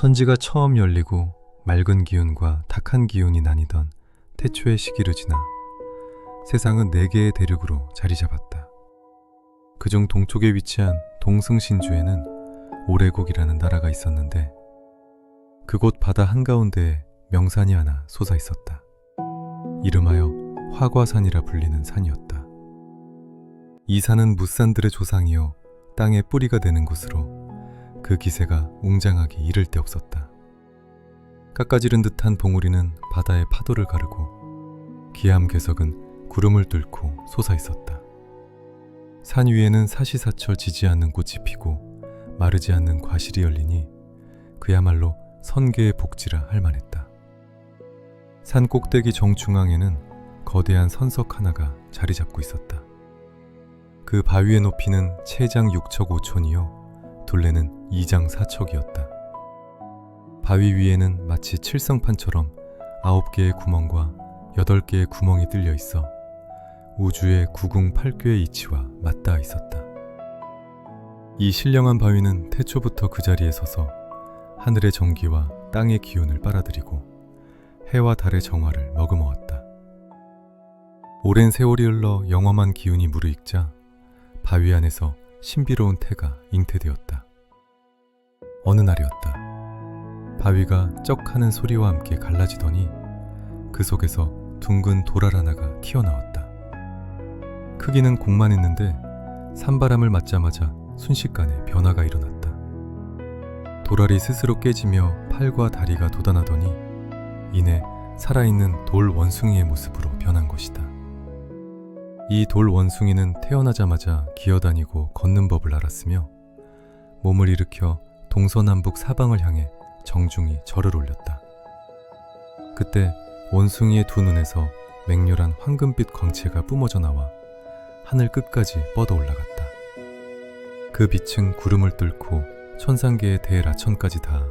천지가 처음 열리고 맑은 기운과 탁한 기운이 나뉘던 태초의 시기를 지나 세상은 4개의 대륙으로 자리 잡았다. 그중 동쪽에 위치한 동승신주에는 오래국이라는 나라가 있었는데 그곳 바다 한가운데에 명산이 하나 솟아 있었다. 이름하여 화과산이라 불리는 산이었다. 이 산은 무산들의 조상이요 땅의 뿌리가 되는 곳으로 그 기세가 웅장하기 이를 데 없었다. 깎아지른 듯한 봉우리는 바다의 파도를 가르고 기암괴석은 구름을 뚫고 솟아 있었다. 산 위에는 사시사철 지지 않는 꽃이 피고 마르지 않는 과실이 열리니 그야말로 선계의 복지라 할 만했다. 산 꼭대기 정중앙에는 거대한 선석 하나가 자리 잡고 있었다. 그 바위의 높이는 채장 6척 5촌이요 둘레는 2장 4척이었다. 바위 위에는 마치 칠성판처럼 9개의 구멍과 8개의 구멍이 뚫려 있어 우주의 구궁 8궤의 이치와 맞닿아 있었다. 이 신령한 바위는 태초부터 그 자리에 서서 하늘의 정기와 땅의 기운을 빨아들이고 해와 달의 정화를 머금어왔다. 오랜 세월이 흘러 영험한 기운이 무르익자 바위 안에서 신비로운 태가 잉태되었다. 어느 날이었다. 바위가 쩍 하는 소리와 함께 갈라지더니 그 속에서 둥근 도랄 하나가 튀어나왔다. 크기는 공만 했는데 산바람을 맞자마자 순식간에 변화가 일어났다. 도랄이 스스로 깨지며 팔과 다리가 돋아나더니 이내 살아있는 돌 원숭이의 모습으로 변한 것이다. 이 돌 원숭이는 태어나자마자 기어다니고 걷는 법을 알았으며 몸을 일으켜 동서남북 사방을 향해 정중히 절을 올렸다. 그때 원숭이의 두 눈에서 맹렬한 황금빛 광채가 뿜어져 나와 하늘 끝까지 뻗어 올라갔다. 그 빛은 구름을 뚫고 천상계의 대라천까지 닿아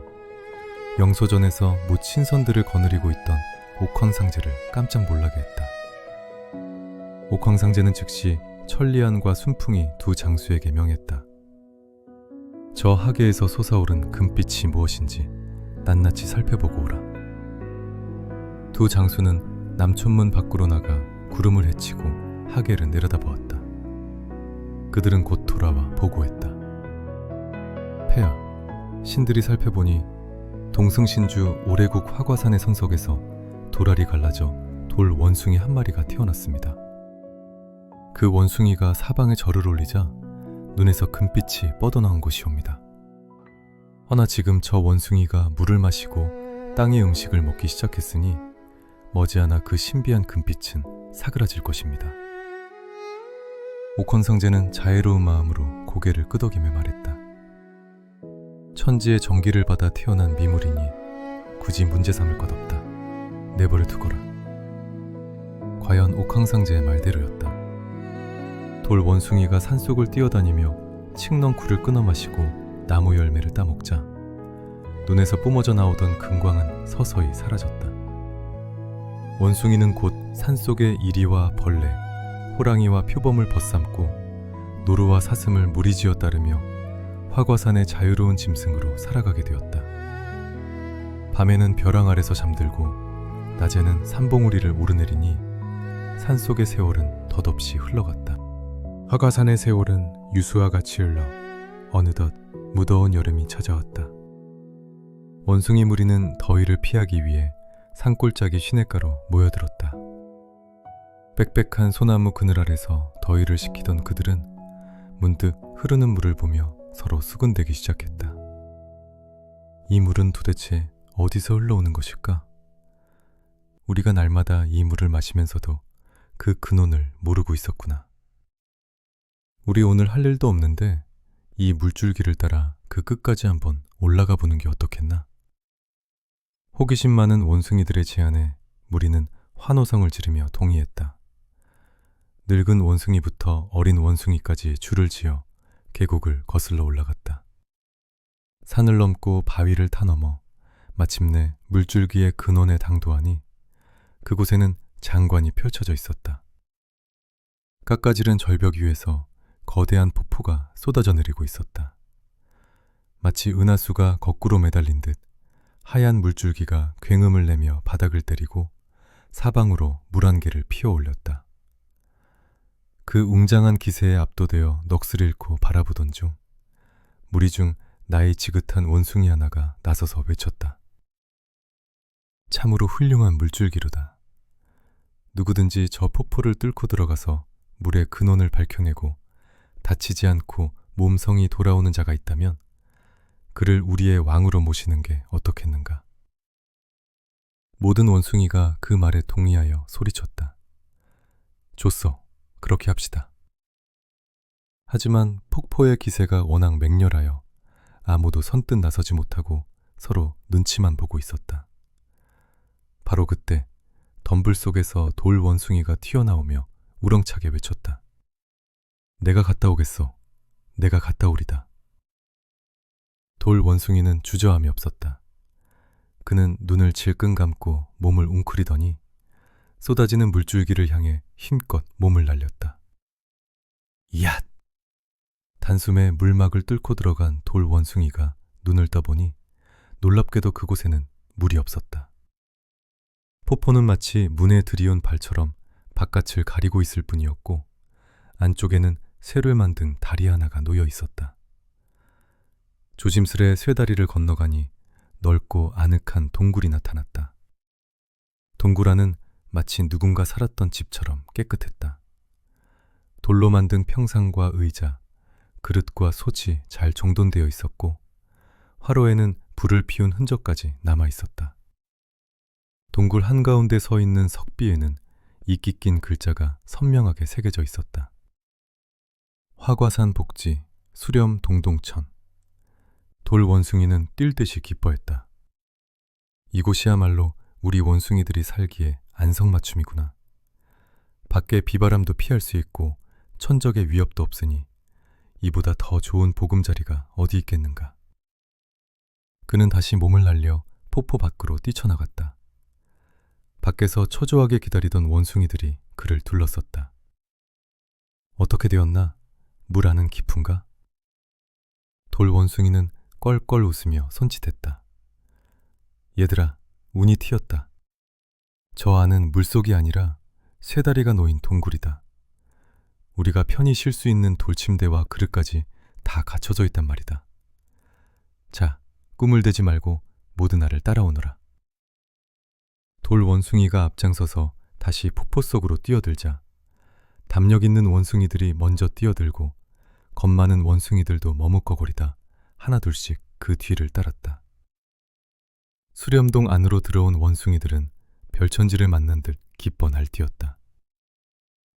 영소전에서 못 신선들을 거느리고 있던 옥황상제를 깜짝 놀라게 했다. 옥황상제는 즉시 천리안과 순풍이 두 장수에게 명했다. 저 하계에서 솟아오른 금빛이 무엇인지 낱낱이 살펴보고 오라. 두 장수는 남촌문 밖으로 나가 구름을 헤치고 하계를 내려다보았다. 그들은 곧 돌아와 보고했다. 폐하, 신들이 살펴보니 동승신주 오래국 화과산의 성석에서 도랄이 갈라져 돌 원숭이 한 마리가 태어났습니다. 그 원숭이가 사방에 절을 올리자 눈에서 금빛이 뻗어나온 것이옵니다. 허나 지금 저 원숭이가 물을 마시고 땅의 음식을 먹기 시작했으니 머지않아 그 신비한 금빛은 사그라질 것입니다. 옥황상제는 자애로운 마음으로 고개를 끄덕이며 말했다. 천지의 정기를 받아 태어난 미물이니 굳이 문제 삼을 것 없다. 내버려 두거라. 과연 옥황상제의 말대로였다. 돌 원숭이가 산속을 뛰어다니며 칡넝쿨을 끊어 마시고 나무 열매를 따먹자 눈에서 뿜어져 나오던 금광은 서서히 사라졌다. 원숭이는 곧 산속의 이리와 벌레, 호랑이와 표범을 벗삼고 노루와 사슴을 무리지어 따르며 화과산의 자유로운 짐승으로 살아가게 되었다. 밤에는 벼랑 아래서 잠들고 낮에는 산봉우리를 오르내리니 산속의 세월은 덧없이 흘러갔다. 화과산의 세월은 유수와 같이 흘러 어느덧 무더운 여름이 찾아왔다. 원숭이 무리는 더위를 피하기 위해 산골짜기 시냇가로 모여들었다. 빽빽한 소나무 그늘 아래서 더위를 식히던 그들은 문득 흐르는 물을 보며 서로 수군대기 시작했다. 이 물은 도대체 어디서 흘러오는 것일까? 우리가 날마다 이 물을 마시면서도 그 근원을 모르고 있었구나. 우리 오늘 할 일도 없는데 이 물줄기를 따라 그 끝까지 한번 올라가 보는 게 어떻겠나? 호기심 많은 원숭이들의 제안에 무리는 환호성을 지르며 동의했다. 늙은 원숭이부터 어린 원숭이까지 줄을 지어 계곡을 거슬러 올라갔다. 산을 넘고 바위를 타넘어 마침내 물줄기의 근원에 당도하니 그곳에는 장관이 펼쳐져 있었다. 깎아지른 절벽 위에서 거대한 폭포가 쏟아져 내리고 있었다. 마치 은하수가 거꾸로 매달린 듯 하얀 물줄기가 굉음을 내며 바닥을 때리고 사방으로 물 한 개를 피어 올렸다. 그 웅장한 기세에 압도되어 넋을 잃고 바라보던 중 무리 중 나이 지긋한 원숭이 하나가 나서서 외쳤다. 참으로 훌륭한 물줄기로다. 누구든지 저 폭포를 뚫고 들어가서 물의 근원을 밝혀내고 다치지 않고 몸성이 돌아오는 자가 있다면 그를 우리의 왕으로 모시는 게 어떻겠는가. 모든 원숭이가 그 말에 동의하여 소리쳤다. 좋소, 그렇게 합시다. 하지만 폭포의 기세가 워낙 맹렬하여 아무도 선뜻 나서지 못하고 서로 눈치만 보고 있었다. 바로 그때 덤불 속에서 돌 원숭이가 튀어나오며 우렁차게 외쳤다. 내가 갔다 오겠소. 내가 갔다 오리다. 돌 원숭이는 주저함이 없었다. 그는 눈을 질끈 감고 몸을 웅크리더니 쏟아지는 물줄기를 향해 힘껏 몸을 날렸다. 야! 단숨에 물막을 뚫고 들어간 돌 원숭이가 눈을 떠보니 놀랍게도 그곳에는 물이 없었다. 폭포는 마치 문에 들이온 발처럼 바깥을 가리고 있을 뿐이었고 안쪽에는 쇠를 만든 다리 하나가 놓여 있었다. 조심스레 쇠다리를 건너가니 넓고 아늑한 동굴이 나타났다. 동굴 안은 마치 누군가 살았던 집처럼 깨끗했다. 돌로 만든 평상과 의자, 그릇과 솥이 잘 정돈되어 있었고 화로에는 불을 피운 흔적까지 남아 있었다. 동굴 한가운데 서 있는 석비에는 이끼 낀 글자가 선명하게 새겨져 있었다. 화과산 복지, 수렴 동동천. 돌 원숭이는 뛸 듯이 기뻐했다. 이곳이야말로 우리 원숭이들이 살기에 안성맞춤이구나. 밖에 비바람도 피할 수 있고 천적의 위협도 없으니 이보다 더 좋은 보금자리가 어디 있겠는가. 그는 다시 몸을 날려 폭포 밖으로 뛰쳐나갔다. 밖에서 초조하게 기다리던 원숭이들이 그를 둘러섰다. 어떻게 되었나? 물 안은 깊은가? 돌 원숭이는 껄껄 웃으며 손짓했다. 얘들아, 운이 튀었다. 저 안은 물속이 아니라 쇠다리가 놓인 동굴이다. 우리가 편히 쉴 수 있는 돌침대와 그릇까지 다 갖춰져 있단 말이다. 자, 꿈을 대지 말고 모두 나를 따라오너라. 돌 원숭이가 앞장서서 다시 폭포 속으로 뛰어들자 담력 있는 원숭이들이 먼저 뛰어들고 겁 많은 원숭이들도 머뭇거리다 하나둘씩 그 뒤를 따랐다. 수렴동 안으로 들어온 원숭이들은 별천지를 만난 듯 기뻐 날뛰었다.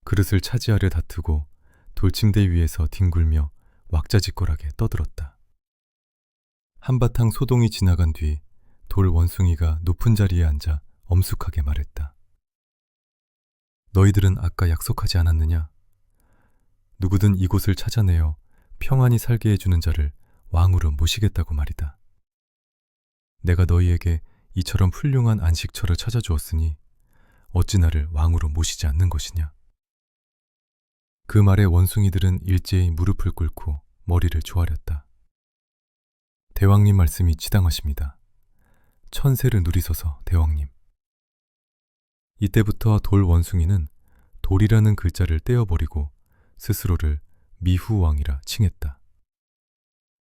그릇을 차지하려 다투고 돌침대 위에서 뒹굴며 왁자지껄하게 떠들었다. 한바탕 소동이 지나간 뒤 돌 원숭이가 높은 자리에 앉아 엄숙하게 말했다. 너희들은 아까 약속하지 않았느냐? 누구든 이곳을 찾아내어 평안히 살게 해주는 자를 왕으로 모시겠다고 말이다. 내가 너희에게 이처럼 훌륭한 안식처를 찾아주었으니 어찌 나를 왕으로 모시지 않는 것이냐? 그 말에 원숭이들은 일제히 무릎을 꿇고 머리를 조아렸다. 대왕님 말씀이 지당하십니다. 천세를 누리소서 대왕님. 이때부터 돌 원숭이는 돌이라는 글자를 떼어버리고 스스로를 미후왕이라 칭했다.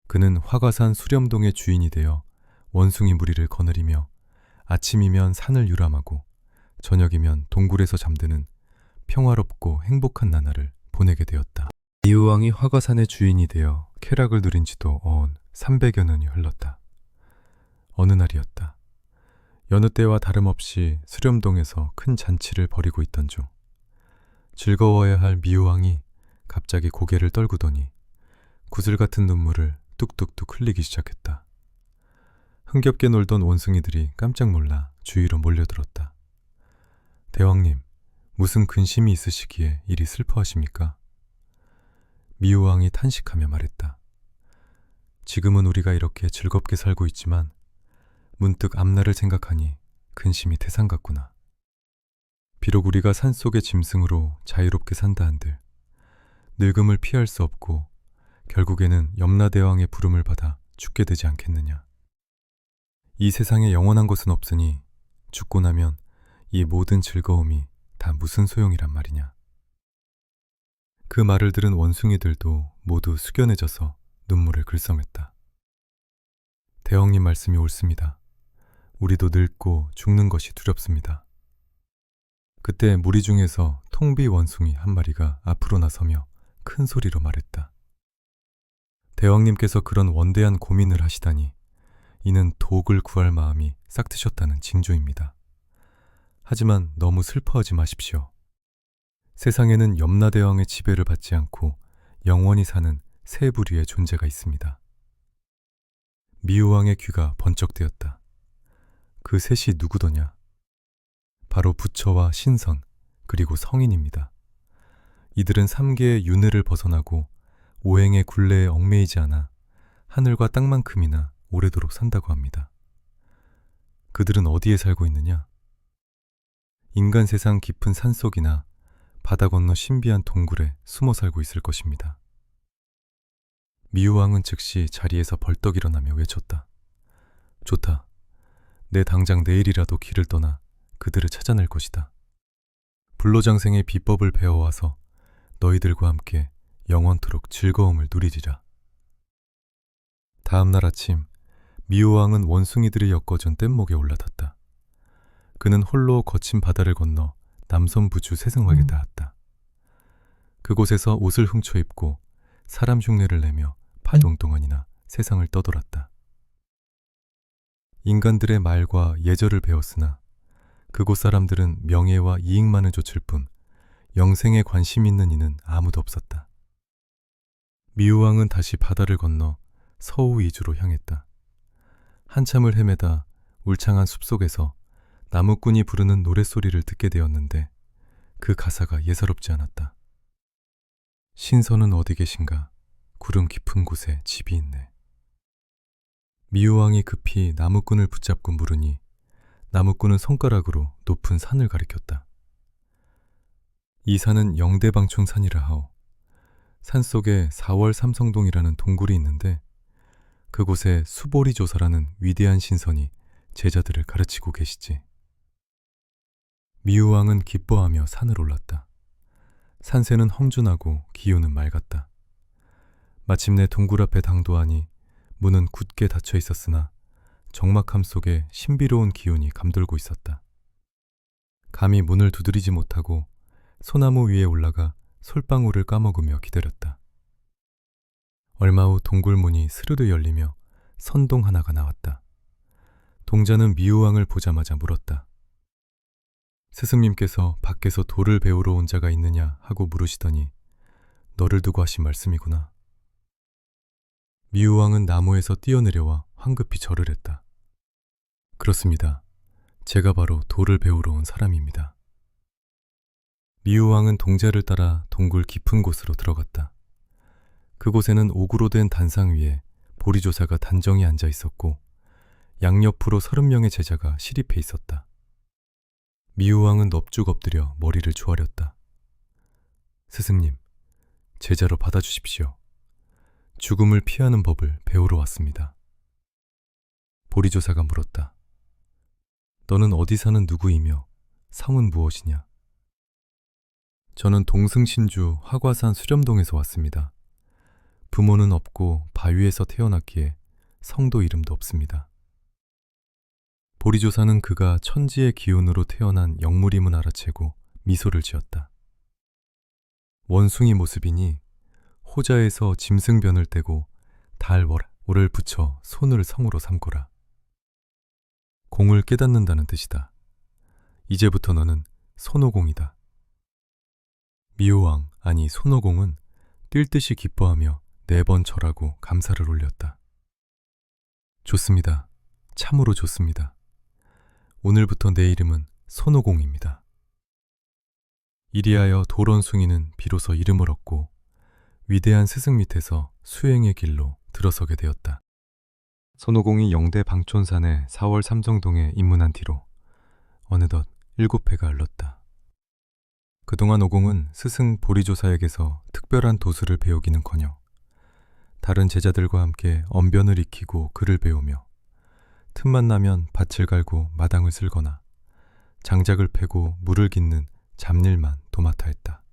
그는 화과산 수렴동의 주인이 되어 원숭이 무리를 거느리며 아침이면 산을 유람하고 저녁이면 동굴에서 잠드는 평화롭고 행복한 나날을 보내게 되었다. 미후왕이 화과산의 주인이 되어 쾌락을 누린 지도 어언 300여 년이 흘렀다. 어느 날이었다. 여느 때와 다름없이 수렴동에서 큰 잔치를 벌이고 있던 중 즐거워야 할 미후왕이 갑자기 고개를 떨구더니 구슬 같은 눈물을 뚝뚝뚝 흘리기 시작했다. 흥겹게 놀던 원숭이들이 깜짝 놀라 주위로 몰려들었다. 대왕님, 무슨 근심이 있으시기에 이리 슬퍼하십니까? 미후왕이 탄식하며 말했다. 지금은 우리가 이렇게 즐겁게 살고 있지만 문득 앞날을 생각하니 근심이 태산 같구나. 비록 우리가 산속의 짐승으로 자유롭게 산다 한들 늙음을 피할 수 없고 결국에는 염라대왕의 부름을 받아 죽게 되지 않겠느냐. 이 세상에 영원한 것은 없으니 죽고 나면 이 모든 즐거움이 다 무슨 소용이란 말이냐. 그 말을 들은 원숭이들도 모두 숙연해져서 눈물을 글썽했다. 대왕님 말씀이 옳습니다. 우리도 늙고 죽는 것이 두렵습니다. 그때 무리 중에서 통비 원숭이 한 마리가 앞으로 나서며 큰 소리로 말했다. 대왕님께서 그런 원대한 고민을 하시다니 이는 독을 구할 마음이 싹트셨다는 징조입니다. 하지만 너무 슬퍼하지 마십시오. 세상에는 염라대왕의 지배를 받지 않고 영원히 사는 세 부류의 존재가 있습니다. 미우왕의 귀가 번쩍되었다. 그 셋이 누구더냐? 바로 부처와 신선, 그리고 성인입니다. 이들은 3계의 윤회를 벗어나고 오행의 굴레에 얽매이지 않아 하늘과 땅만큼이나 오래도록 산다고 합니다. 그들은 어디에 살고 있느냐? 인간 세상 깊은 산속이나 바다 건너 신비한 동굴에 숨어 살고 있을 것입니다. 미우왕은 즉시 자리에서 벌떡 일어나며 외쳤다. 좋다. 내 당장 내일이라도 길을 떠나 그들을 찾아낼 것이다. 불로장생의 비법을 배워와서 너희들과 함께 영원토록 즐거움을 누리리라. 다음 날 아침 미우왕은 원숭이들이 엮어준 뗏목에 올라탔다. 그는 홀로 거친 바다를 건너 남선부주 세승막에 닿았다. 그곳에서 옷을 훔쳐 입고 사람 흉내를 내며 파동 동안이나 세상을 떠돌았다. 인간들의 말과 예절을 배웠으나 그곳 사람들은 명예와 이익만을 좇을 뿐 영생에 관심 있는 이는 아무도 없었다. 미우왕은 다시 바다를 건너 서우 이주로 향했다. 한참을 헤매다 울창한 숲속에서 나무꾼이 부르는 노랫소리를 듣게 되었는데 그 가사가 예사롭지 않았다. 신선은 어디 계신가? 구름 깊은 곳에 집이 있네. 미우왕이 급히 나무꾼을 붙잡고 물으니 나무꾼은 손가락으로 높은 산을 가리켰다. 이 산은 영대방촌산이라 하오. 산속에 4월 삼성동이라는 동굴이 있는데 그곳에 수보리조사라는 위대한 신선이 제자들을 가르치고 계시지. 미우왕은 기뻐하며 산을 올랐다. 산새는 험준하고 기운은 맑았다. 마침내 동굴 앞에 당도하니 문은 굳게 닫혀 있었으나 적막함 속에 신비로운 기운이 감돌고 있었다. 감히 문을 두드리지 못하고 소나무 위에 올라가 솔방울을 까먹으며 기다렸다. 얼마 후 동굴 문이 스르르 열리며 선동 하나가 나왔다. 동자는 미우왕을 보자마자 물었다. 스승님께서 밖에서 돌을 배우러 온 자가 있느냐 하고 물으시더니 너를 두고 하신 말씀이구나. 미우왕은 나무에서 뛰어내려와 황급히 절을 했다. 그렇습니다. 제가 바로 돌을 배우러 온 사람입니다. 미우왕은 동자를 따라 동굴 깊은 곳으로 들어갔다. 그곳에는 옥으로 된 단상 위에 보리조사가 단정히 앉아 있었고 양옆으로 30명의 제자가 시립해 있었다. 미우왕은 넙죽 엎드려 머리를 조아렸다. 스승님, 제자로 받아주십시오. 죽음을 피하는 법을 배우러 왔습니다. 보리조사가 물었다. 너는 어디 사는 누구이며 성은 무엇이냐? 저는 동승신주 화과산 수렴동에서 왔습니다. 부모는 없고 바위에서 태어났기에 성도 이름도 없습니다. 보리조사는 그가 천지의 기운으로 태어난 영물임을 알아채고 미소를 지었다. 원숭이 모습이니 호자에서 짐승변을 떼고 달월을 붙여 손을 성으로 삼고라. 공을 깨닫는다는 뜻이다. 이제부터 너는 손오공이다. 미호왕, 아니 손오공은 뛸 듯이 기뻐하며 4번 절하고 감사를 올렸다. 좋습니다. 참으로 좋습니다. 오늘부터 내 이름은 손오공입니다. 이리하여 돌원숭이는 비로소 이름을 얻고 위대한 스승 밑에서 수행의 길로 들어서게 되었다. 손오공이 영대 방촌산의 4월 삼성동에 입문한 뒤로 어느덧 7회가 흘렀다. 그동안 오공은 스승 보리조사에게서 특별한 도수를 배우기는커녕 다른 제자들과 함께 언변을 익히고 글을 배우며 틈만 나면 밭을 갈고 마당을 쓸거나 장작을 패고 물을 깃는 잡일만 도맡아 했다.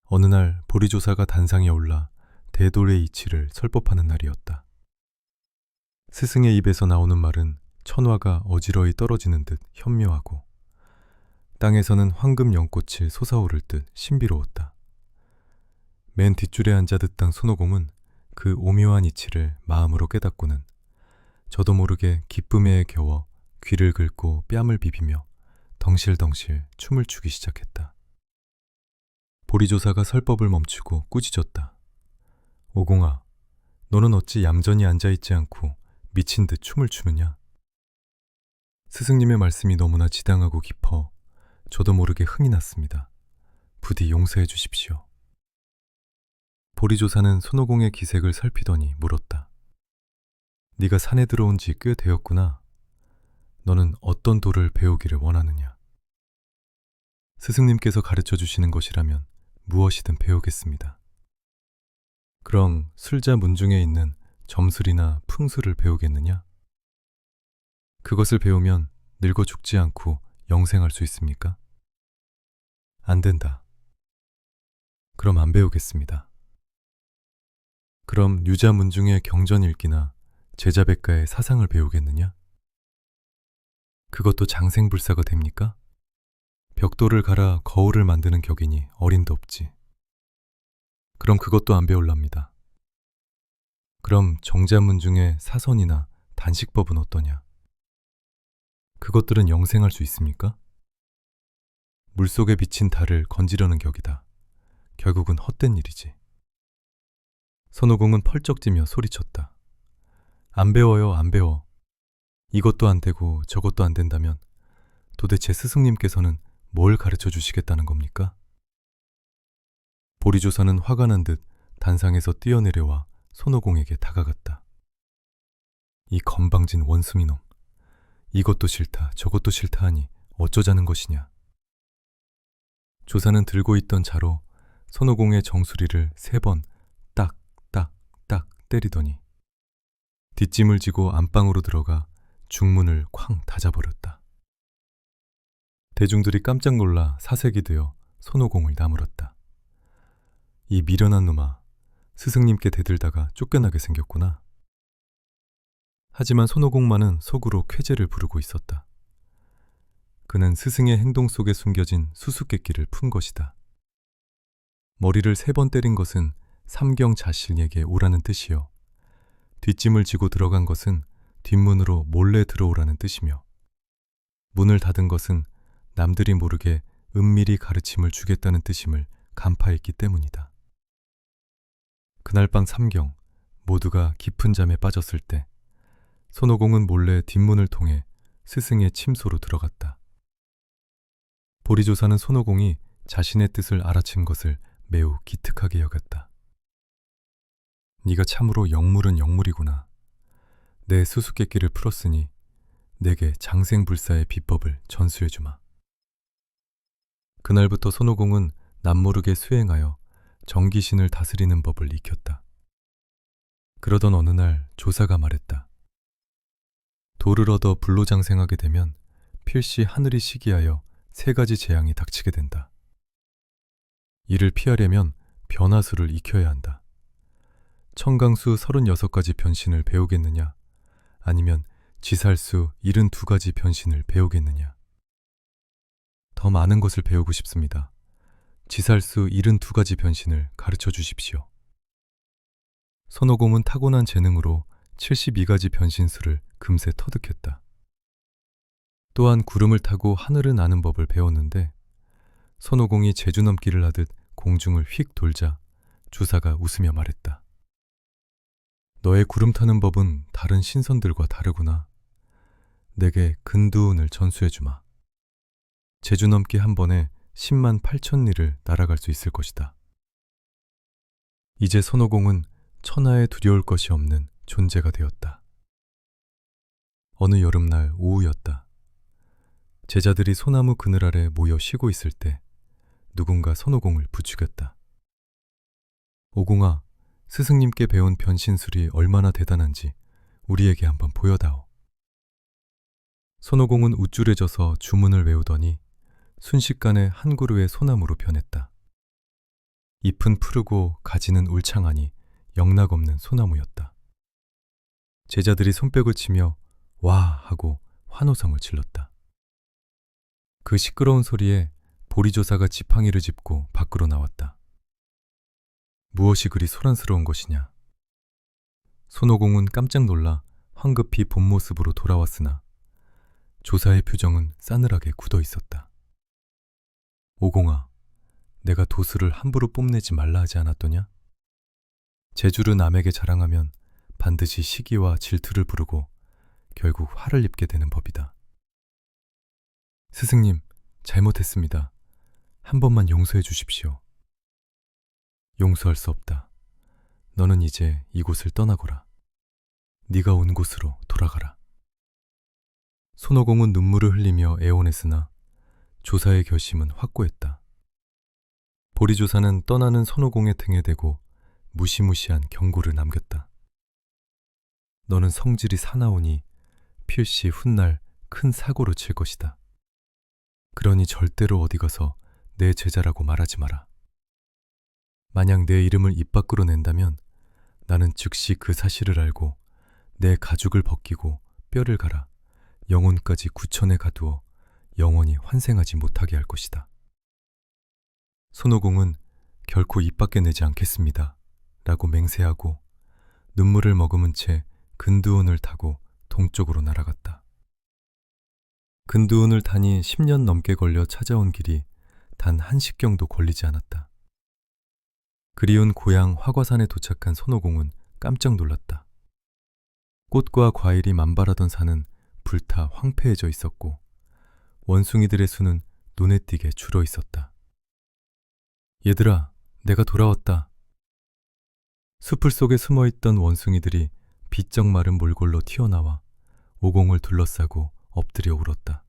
어느 날 보리조사가 단상에 올라 대돌의 이치를 설법하는 날이었다. 스승의 입에서 나오는 말은 천화가 어지러이 떨어지는 듯 현묘하고 땅에서는 황금 연꽃이 솟아오를 듯 신비로웠다. 맨 뒷줄에 앉아 듣던 손오공은 그 오묘한 이치를 마음으로 깨닫고는 저도 모르게 기쁨에 겨워 귀를 긁고 뺨을 비비며 덩실덩실 춤을 추기 시작했다. 보리조사가 설법을 멈추고 꾸짖었다. 오공아, 너는 어찌 얌전히 앉아있지 않고 미친 듯 춤을 추느냐? 스승님의 말씀이 너무나 지당하고 깊어 저도 모르게 흥이 났습니다. 부디 용서해 주십시오. 보리조사는 손오공의 기색을 살피더니 물었다. 네가 산에 들어온 지 꽤 되었구나. 너는 어떤 도를 배우기를 원하느냐? 스승님께서 가르쳐 주시는 것이라면 무엇이든 배우겠습니다. 그럼 술자 문중에 있는 점술이나 풍술을 배우겠느냐? 그것을 배우면 늙어 죽지 않고 영생할 수 있습니까? 안 된다. 그럼 안 배우겠습니다. 그럼 유자문중의 경전읽기나 제자백가의 사상을 배우겠느냐? 그것도 장생불사가 됩니까? 벽돌을 갈아 거울을 만드는 격이니 어림도 없지. 그럼 그것도 안 배울랍니다. 그럼 정자문중의 사선이나 단식법은 어떠냐? 그것들은 영생할 수 있습니까? 물속에 비친 달을 건지려는 격이다. 결국은 헛된 일이지. 손오공은 펄쩍 뛰며 소리쳤다. 안 배워요, 안 배워. 이것도 안 되고 저것도 안 된다면 도대체 스승님께서는 뭘 가르쳐 주시겠다는 겁니까? 보리조사는 화가 난 듯 단상에서 뛰어내려와 손오공에게 다가갔다. 이 건방진 원숭이놈. 이것도 싫다, 저것도 싫다 하니 어쩌자는 것이냐. 조사는 들고 있던 자로 손오공의 정수리를 3번 딱, 딱, 딱 때리더니 뒷짐을 지고 안방으로 들어가 중문을 쾅 닫아버렸다. 대중들이 깜짝 놀라 사색이 되어 손오공을 나무랐다. 이 미련한 놈아, 스승님께 대들다가 쫓겨나게 생겼구나. 하지만 손오공만은 속으로 쾌재를 부르고 있었다. 그는 스승의 행동 속에 숨겨진 수수께끼를 푼 것이다. 머리를 3번 때린 것은 삼경자신에게 오라는 뜻이요. 뒷짐을 지고 들어간 것은 뒷문으로 몰래 들어오라는 뜻이며 문을 닫은 것은 남들이 모르게 은밀히 가르침을 주겠다는 뜻임을 간파했기 때문이다. 그날 밤 삼경 모두가 깊은 잠에 빠졌을 때 손오공은 몰래 뒷문을 통해 스승의 침소로 들어갔다. 보리조사는 손오공이 자신의 뜻을 알아챈 것을 매우 기특하게 여겼다. 네가 참으로 영물은 영물이구나. 내 수수께끼를 풀었으니 내게 장생불사의 비법을 전수해주마. 그날부터 손오공은 남모르게 수행하여 정기신을 다스리는 법을 익혔다. 그러던 어느 날 조사가 말했다. 도를 얻어 불로장생하게 되면 필시 하늘이 시기하여 3가지 재앙이 닥치게 된다. 이를 피하려면 변화수를 익혀야 한다. 청강수 36가지 변신을 배우겠느냐? 아니면 지살수 72가지 변신을 배우겠느냐? 더 많은 것을 배우고 싶습니다. 지살수 72가지 변신을 가르쳐 주십시오. 손오공은 타고난 재능으로 72가지 변신수를 금세 터득했다. 또한 구름을 타고 하늘을 나는 법을 배웠는데 손오공이 제주넘기를 하듯 공중을 휙 돌자 주사가 웃으며 말했다. 너의 구름 타는 법은 다른 신선들과 다르구나. 내게 근두운을 전수해주마. 제주넘기 한 번에 10만 8천 리를 날아갈 수 있을 것이다. 이제 손오공은 천하에 두려울 것이 없는 존재가 되었다. 어느 여름날 오후였다. 제자들이 소나무 그늘 아래 모여 쉬고 있을 때 누군가 손오공을 부추겼다. 오공아, 스승님께 배운 변신술이 얼마나 대단한지 우리에게 한번 보여다오. 손오공은 우쭐해져서 주문을 외우더니 순식간에 한 그루의 소나무로 변했다. 잎은 푸르고 가지는 울창하니 영락없는 소나무였다. 제자들이 손뼉을 치며 와 하고 환호성을 질렀다. 그 시끄러운 소리에 보리조사가 지팡이를 짚고 밖으로 나왔다. 무엇이 그리 소란스러운 것이냐. 손오공은 깜짝 놀라 황급히 본 모습으로 돌아왔으나 조사의 표정은 싸늘하게 굳어 있었다. 오공아, 내가 도수를 함부로 뽐내지 말라 하지 않았더냐? 재주를 남에게 자랑하면 반드시 시기와 질투를 부르고 결국 화를 입게 되는 법이다. 스승님, 잘못했습니다. 한 번만 용서해 주십시오. 용서할 수 없다. 너는 이제 이곳을 떠나거라. 네가 온 곳으로 돌아가라. 손오공은 눈물을 흘리며 애원했으나 조사의 결심은 확고했다. 보리조사는 떠나는 손오공의 등에 대고 무시무시한 경고를 남겼다. 너는 성질이 사나우니 필시 훗날 큰 사고를 칠 것이다. 그러니 절대로 어디 가서 내 제자라고 말하지 마라. 만약 내 이름을 입 밖으로 낸다면 나는 즉시 그 사실을 알고 내 가죽을 벗기고 뼈를 갈아 영혼까지 구천에 가두어 영원히 환생하지 못하게 할 것이다. 손오공은 결코 입 밖에 내지 않겠습니다. 라고 맹세하고 눈물을 머금은 채 근두운을 타고 동쪽으로 날아갔다. 근두운을 타니 10년 넘게 걸려 찾아온 길이 단 한식경도 걸리지 않았다. 그리운 고향 화과산에 도착한 손오공은 깜짝 놀랐다. 꽃과 과일이 만발하던 산은 불타 황폐해져 있었고 원숭이들의 수는 눈에 띄게 줄어 있었다. 얘들아, 내가 돌아왔다. 숲을 속에 숨어있던 원숭이들이 비쩍 마른 몰골로 튀어나와 오공을 둘러싸고 엎드려 울었다.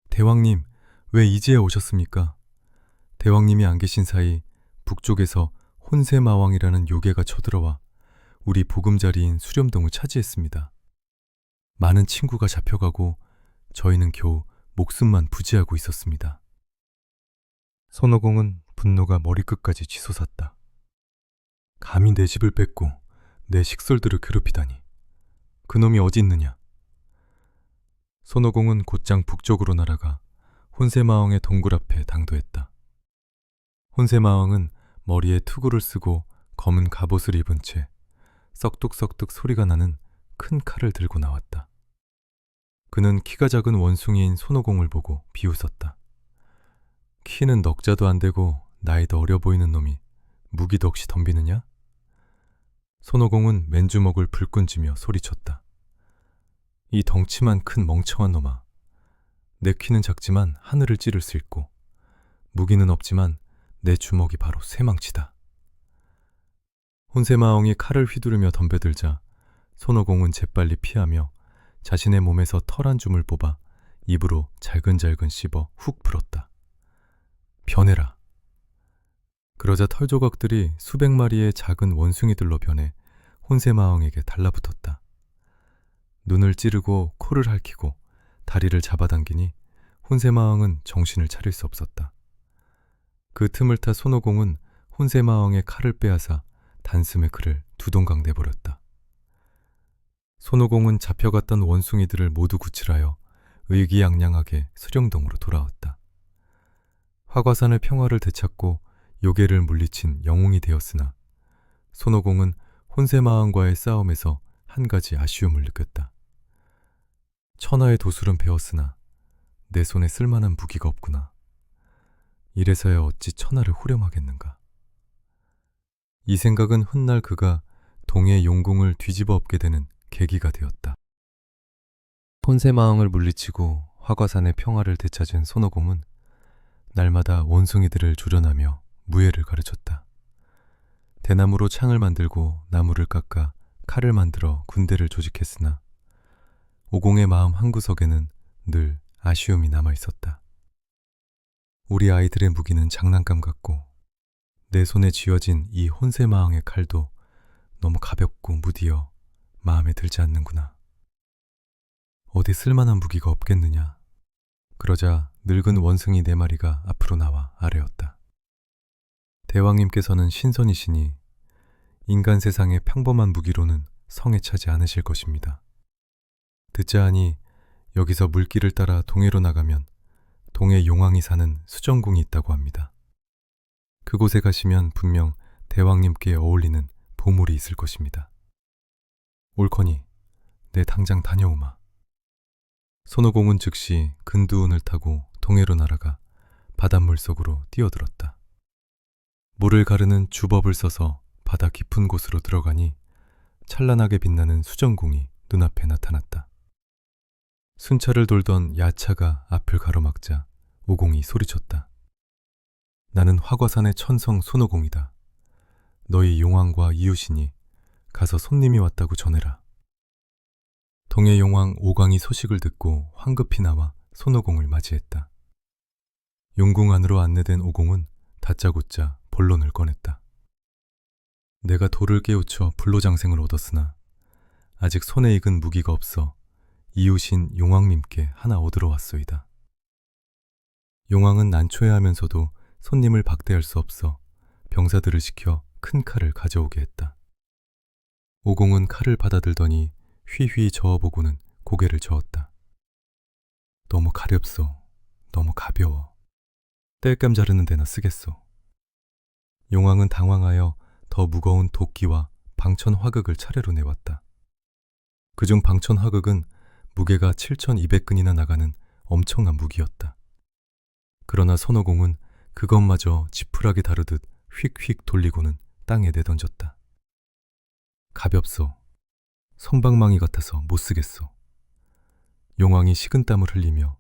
대왕님, 왜 이제야 오셨습니까? 대왕님이 안 계신 사이 북쪽에서 혼세마왕이라는 요괴가 쳐들어와 우리 보금자리인 수렴동을 차지했습니다. 많은 친구가 잡혀가고 저희는 겨우 목숨만 부지하고 있었습니다. 손오공은 분노가 머리끝까지 치솟았다. 감히 내 집을 뺏고 내 식솔들을 괴롭히다니. 그놈이 어디 있느냐? 손오공은 곧장 북쪽으로 날아가 혼세마왕의 동굴 앞에 당도했다. 혼세마왕은 머리에 투구를 쓰고 검은 갑옷을 입은 채 썩뚝썩뚝 소리가 나는 큰 칼을 들고 나왔다. 그는 키가 작은 원숭이인 손오공을 보고 비웃었다. 키는 넉자도 안 되고 나이도 어려 보이는 놈이 무기도 없이 덤비느냐? 손오공은 맨주먹을 불끈 쥐며 소리쳤다. 이 덩치만 큰 멍청한 놈아. 내 키는 작지만 하늘을 찌를 수 있고 무기는 없지만 내 주먹이 바로 쇠망치다. 혼세마왕이 칼을 휘두르며 덤벼들자 손오공은 재빨리 피하며 자신의 몸에서 털 한 줌을 뽑아 입으로 잘근잘근 씹어 훅 풀었다. 변해라. 그러자 털 조각들이 수백 마리의 작은 원숭이들로 변해 혼세마왕에게 달라붙었다. 눈을 찌르고 코를 핥히고 다리를 잡아당기니 혼세마왕은 정신을 차릴 수 없었다. 그 틈을 타 손오공은 혼세마왕의 칼을 빼앗아 단숨에 그를 두동강 내버렸다. 손오공은 잡혀갔던 원숭이들을 모두 구출하여 의기양양하게 수령동으로 돌아왔다. 화과산의 평화를 되찾고 요괴를 물리친 영웅이 되었으나 손오공은 혼세마왕과의 싸움에서 한 가지 아쉬움을 느꼈다. 천하의 도술은 배웠으나 내 손에 쓸만한 무기가 없구나. 이래서야 어찌 천하를 후렴하겠는가. 이 생각은 훗날 그가 동해 용궁을 뒤집어 엎게 되는 계기가 되었다. 혼세마왕을 물리치고 화과산의 평화를 되찾은 손오공은 날마다 원숭이들을 조련하며 무예를 가르쳤다. 대나무로 창을 만들고 나무를 깎아 칼을 만들어 군대를 조직했으나 오공의 마음 한구석에는 늘 아쉬움이 남아있었다. 우리 아이들의 무기는 장난감 같고 내 손에 쥐어진 이 혼세마왕의 칼도 너무 가볍고 무디어 마음에 들지 않는구나. 어디 쓸만한 무기가 없겠느냐. 그러자 늙은 원숭이 4마리가 앞으로 나와 아뢰었다. 대왕님께서는 신선이시니 인간 세상의 평범한 무기로는 성에 차지 않으실 것입니다. 듣자 하니 여기서 물길을 따라 동해로 나가면 동해 용왕이 사는 수정궁이 있다고 합니다. 그곳에 가시면 분명 대왕님께 어울리는 보물이 있을 것입니다. 옳거니 내 당장 다녀오마. 손오공은 즉시 근두운을 타고 동해로 날아가 바닷물 속으로 뛰어들었다. 물을 가르는 주법을 써서 바다 깊은 곳으로 들어가니 찬란하게 빛나는 수정궁이 눈앞에 나타났다. 순찰을 돌던 야차가 앞을 가로막자 오공이 소리쳤다. 나는 화과산의 천성 손오공이다. 너희 용왕과 이웃이니 가서 손님이 왔다고 전해라. 동해 용왕 오광이 소식을 듣고 황급히 나와 손오공을 맞이했다. 용궁 안으로 안내된 오공은 다짜고짜 본론을 꺼냈다. 내가 돌을 깨우쳐 불로장생을 얻었으나 아직 손에 익은 무기가 없어 이웃인 용왕님께 하나 얻으러 왔소이다. 용왕은 난초해하면서도 손님을 박대할 수 없어 병사들을 시켜 큰 칼을 가져오게 했다. 오공은 칼을 받아들더니 휘휘 저어보고는 고개를 저었다. 너무 가렵소. 너무 가벼워. 땔감 자르는 데나 쓰겠소. 용왕은 당황하여 더 무거운 도끼와 방천화극을 차례로 내왔다. 그중 방천화극은 무게가 7,200근이나 나가는 엄청난 무기였다. 그러나 손오공은 그것마저 지푸라기 다루듯 휙휙 돌리고는 땅에 내던졌다. 가볍소. 손방망이 같아서 못 쓰겠소. 용왕이 식은땀을 흘리며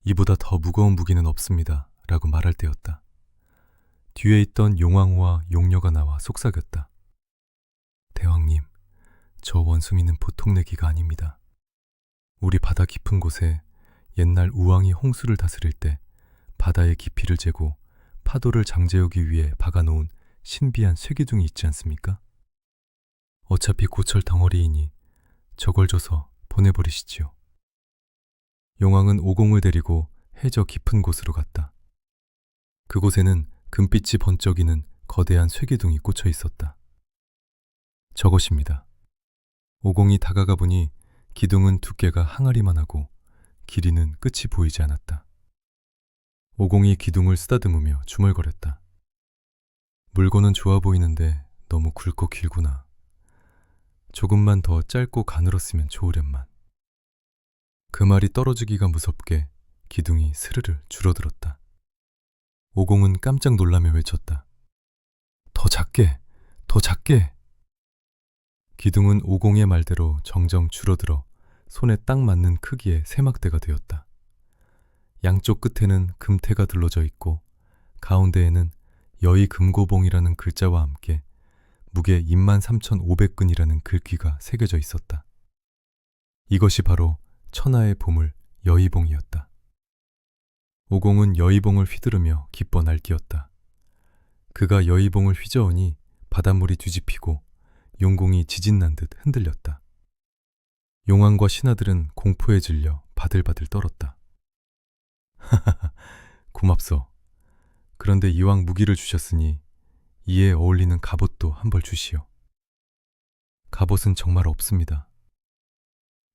이보다 더 무거운 무기는 없습니다 라고 말할 때였다. 뒤에 있던 용왕후와 용녀가 나와 속삭였다. 대왕님, 저 원숭이는 보통 내기가 아닙니다. 우리 바다 깊은 곳에 옛날 우왕이 홍수를 다스릴 때 바다의 깊이를 재고 파도를 잠재우기 위해 박아놓은 신비한 쇠기둥이 있지 않습니까? 어차피 고철 덩어리이니 저걸 줘서 보내버리시지요. 용왕은 오공을 데리고 해저 깊은 곳으로 갔다. 그곳에는 금빛이 번쩍이는 거대한 쇠기둥이 꽂혀 있었다. 저것입니다. 오공이 다가가 보니 기둥은 두께가 항아리만 하고 길이는 끝이 보이지 않았다. 오공이 기둥을 쓰다듬으며 중얼거렸다. 물건은 좋아 보이는데 너무 굵고 길구나. 조금만 더 짧고 가늘었으면 좋으련만. 그 말이 떨어지기가 무섭게 기둥이 스르르 줄어들었다. 오공은 깜짝 놀라며 외쳤다. 더 작게! 더 작게! 기둥은 오공의 말대로 정정 줄어들어 손에 딱 맞는 크기의 세막대가 되었다. 양쪽 끝에는 금태가 둘러져 있고 가운데에는 여의금고봉이라는 글자와 함께 무게 23,500근이라는 글귀가 새겨져 있었다. 이것이 바로 천하의 보물 여의봉이었다. 오공은 여의봉을 휘두르며 기뻐 날뛰었다. 그가 여의봉을 휘저으니 바닷물이 뒤집히고 용궁이 지진난 듯 흔들렸다. 용왕과 신하들은 공포에 질려 바들바들 떨었다. 하하하, 고맙소. 그런데 이왕 무기를 주셨으니 이에 어울리는 갑옷도 한 벌 주시오. 갑옷은 정말 없습니다.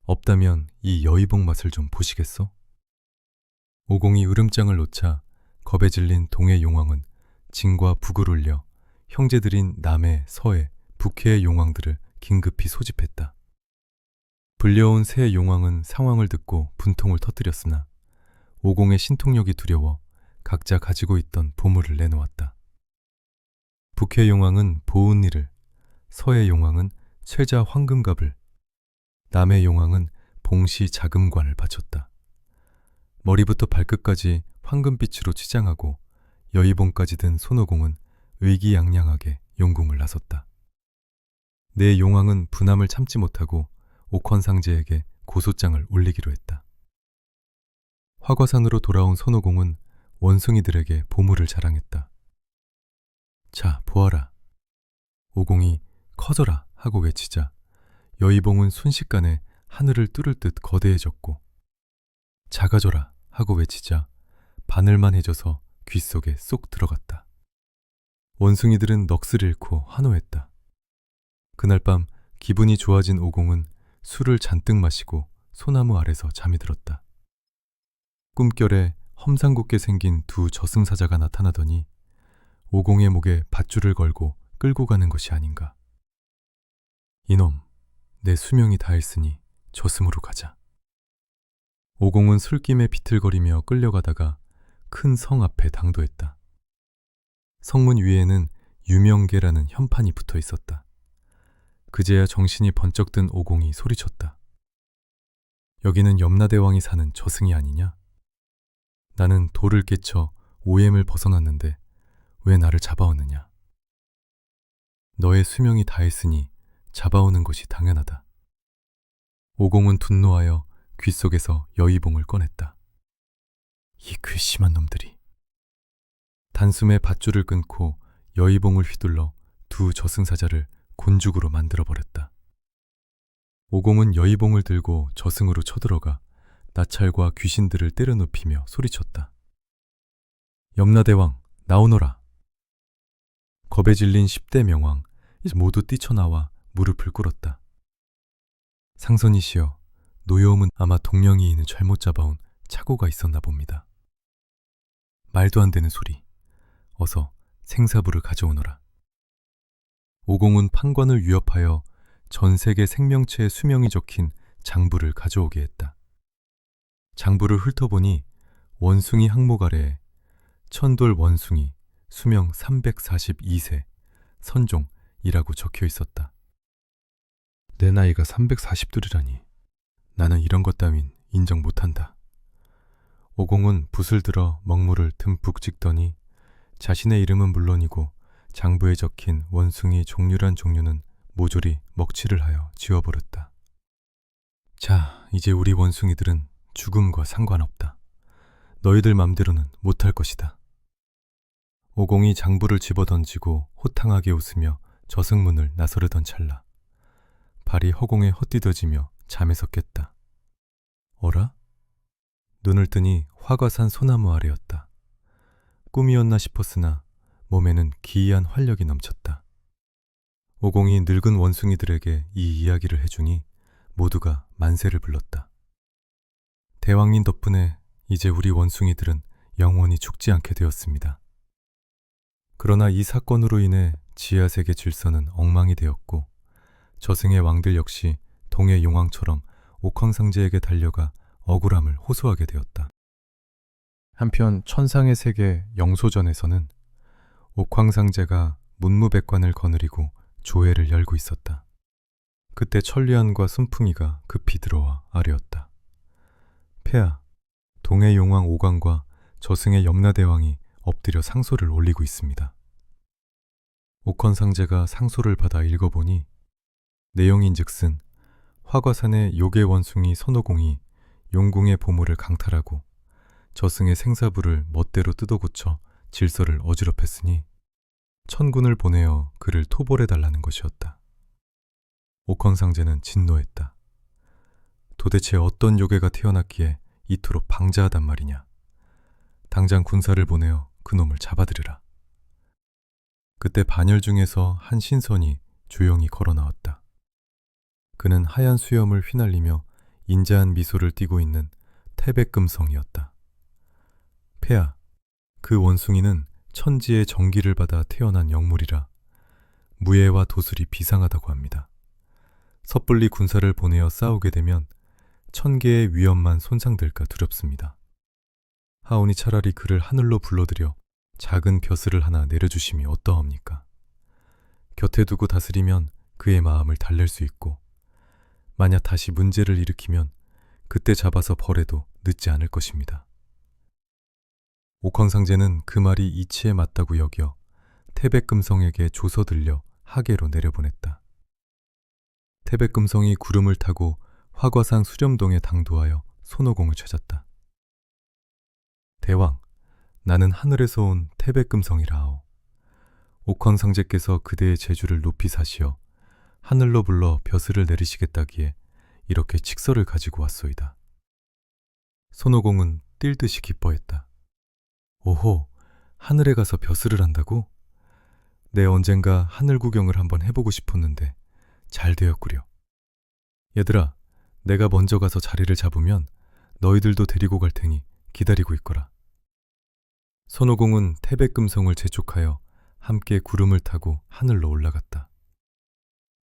없다면 이 여의봉 맛을 좀 보시겠소? 오공이 으름장을 놓자 겁에 질린 동해 용왕은 진과 북을 올려 형제들인 남해, 서해, 북해의 용왕들을 긴급히 소집했다. 불려온 새 용왕은 상황을 듣고 분통을 터뜨렸으나 오공의 신통력이 두려워 각자 가지고 있던 보물을 내놓았다. 북해 용왕은 보은이를, 서해 용왕은 최자 황금갑을, 남해 용왕은 봉시 자금관을 바쳤다. 머리부터 발끝까지 황금빛으로 치장하고 여의봉까지 든 손오공은 의기양양하게 용궁을 나섰다. 네 용왕은 분함을 참지 못하고 옥헌상제에게 고소장을 올리기로 했다. 화과산으로 돌아온 손오공은 원숭이들에게 보물을 자랑했다. 자, 보아라. 오공이 커져라 하고 외치자 여의봉은 순식간에 하늘을 뚫을 듯 거대해졌고 작아져라 하고 외치자 바늘만해져서 귓속에 쏙 들어갔다. 원숭이들은 넋을 잃고 환호했다. 그날 밤 기분이 좋아진 오공은 술을 잔뜩 마시고 소나무 아래서 잠이 들었다. 꿈결에 험상궂게 생긴 두 저승사자가 나타나더니 오공의 목에 밧줄을 걸고 끌고 가는 것이 아닌가. 이놈, 내 수명이 다했으니 저승으로 가자. 오공은 술김에 비틀거리며 끌려가다가 큰 성 앞에 당도했다. 성문 위에는 유명계라는 현판이 붙어 있었다. 그제야 정신이 번쩍 든 오공이 소리쳤다. 여기는 염라대왕이 사는 저승이 아니냐? 나는 돌을 깨쳐 오옗을 벗어났는데 왜 나를 잡아오느냐? 너의 수명이 다했으니 잡아오는 것이 당연하다. 오공은 분노하여 귓속에서 여의봉을 꺼냈다. 이 괘씸한 놈들이. 단숨에 밧줄을 끊고 여의봉을 휘둘러 두 저승사자를 곤죽으로 만들어버렸다. 오공은 여의봉을 들고 저승으로 쳐들어가 나찰과 귀신들을 때려눕히며 소리쳤다. 염라대왕, 나오너라. 겁에 질린 10대 명왕 모두 뛰쳐나와 무릎을 꿇었다. 상선이시여, 노여움은 아마 동령이인을 잘못 잡아온 착오가 있었나 봅니다. 말도 안 되는 소리. 어서 생사부를 가져오너라. 오공은 판관을 위협하여 전 세계 생명체의 수명이 적힌 장부를 가져오게 했다. 장부를 훑어보니 원숭이 항목 아래에 천돌 원숭이 수명 342세 선종이라고 적혀 있었다. 내 나이가 340둘이라니 나는 이런 것 따윈 인정 못한다. 오공은 붓을 들어 먹물을 듬뿍 찍더니 자신의 이름은 물론이고 장부에 적힌 원숭이 종류란 종류는 모조리 먹칠을 하여 지워버렸다. 자, 이제 우리 원숭이들은 죽음과 상관없다. 너희들 맘대로는 못할 것이다. 오공이 장부를 집어던지고 호탕하게 웃으며 저승문을 나서려던 찰나 발이 허공에 헛디뎌지며 잠에서 깼다. 어라? 눈을 뜨니 화과산 소나무 아래였다. 꿈이었나 싶었으나 몸에는 기이한 활력이 넘쳤다. 오공이 늙은 원숭이들에게 이 이야기를 해주니 모두가 만세를 불렀다. 대왕님 덕분에 이제 우리 원숭이들은 영원히 죽지 않게 되었습니다. 그러나 이 사건으로 인해 지하세계 질서는 엉망이 되었고 저승의 왕들 역시 동해 용왕처럼 옥황상제에게 달려가 억울함을 호소하게 되었다. 한편 천상의 세계 영소전에서는 옥황상제가 문무백관을 거느리고 조회를 열고 있었다. 그때 천리안과 순풍이가 급히 들어와 아뢰었다. 폐하, 동해 용왕 오광과 저승의 염라대왕이 엎드려 상소를 올리고 있습니다. 옥황상제가 상소를 받아 읽어보니 내용인즉슨 화과산의 요괴 원숭이 선호공이 용궁의 보물을 강탈하고 저승의 생사부를 멋대로 뜯어고쳐 질서를 어지럽혔으니 천군을 보내어 그를 토벌해달라는 것이었다. 옥황상제는 진노했다. 도대체 어떤 요괴가 태어났기에 이토록 방자하단 말이냐. 당장 군사를 보내어 그놈을 잡아들여라. 그때 반열 중에서 한 신선이 조용히 걸어 나왔다. 그는 하얀 수염을 휘날리며 인자한 미소를 띠고 있는 태백금성이었다. 폐하, 그 원숭이는 천지의 정기를 받아 태어난 영물이라 무예와 도술이 비상하다고 합니다. 섣불리 군사를 보내어 싸우게 되면 1000개의 위엄만 손상될까 두렵습니다. 하오니 차라리 그를 하늘로 불러들여 작은 벼슬을 하나 내려주심이 어떠합니까? 곁에 두고 다스리면 그의 마음을 달랠 수 있고 만약 다시 문제를 일으키면 그때 잡아서 벌해도 늦지 않을 것입니다. 옥황상제는 그 말이 이치에 맞다고 여겨 태백금성에게 조서 들려 하계로 내려보냈다. 태백금성이 구름을 타고 화과산 수렴동에 당도하여 손오공을 찾았다. 대왕, 나는 하늘에서 온 태백금성이라오. 옥황상제께서 그대의 재주를 높이 사시어 하늘로 불러 벼슬을 내리시겠다기에 이렇게 칙서를 가지고 왔소이다. 손오공은 뛸 듯이 기뻐했다. 오호, 하늘에 가서 벼슬을 한다고? 내 언젠가 하늘 구경을 한번 해보고 싶었는데 잘 되었구려. 얘들아, 내가 먼저 가서 자리를 잡으면 너희들도 데리고 갈 테니 기다리고 있거라. 손오공은 태백금성을 재촉하여 함께 구름을 타고 하늘로 올라갔다.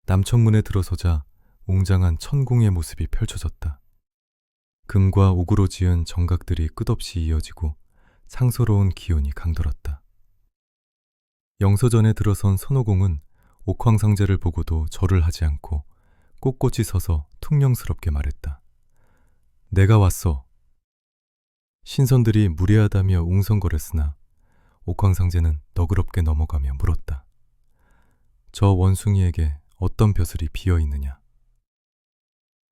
남천문에 들어서자 웅장한 천궁의 모습이 펼쳐졌다. 금과 옥으로 지은 정각들이 끝없이 이어지고 상서로운 기운이 강돌았다. 영서전에 들어선 손오공은 옥황상제를 보고도 절을 하지 않고 꼿꼿이 서서 퉁명스럽게 말했다. 내가 왔어. 신선들이 무례하다며 웅성거렸으나 옥황상제는 너그럽게 넘어가며 물었다. 저 원숭이에게 어떤 벼슬이 비어있느냐?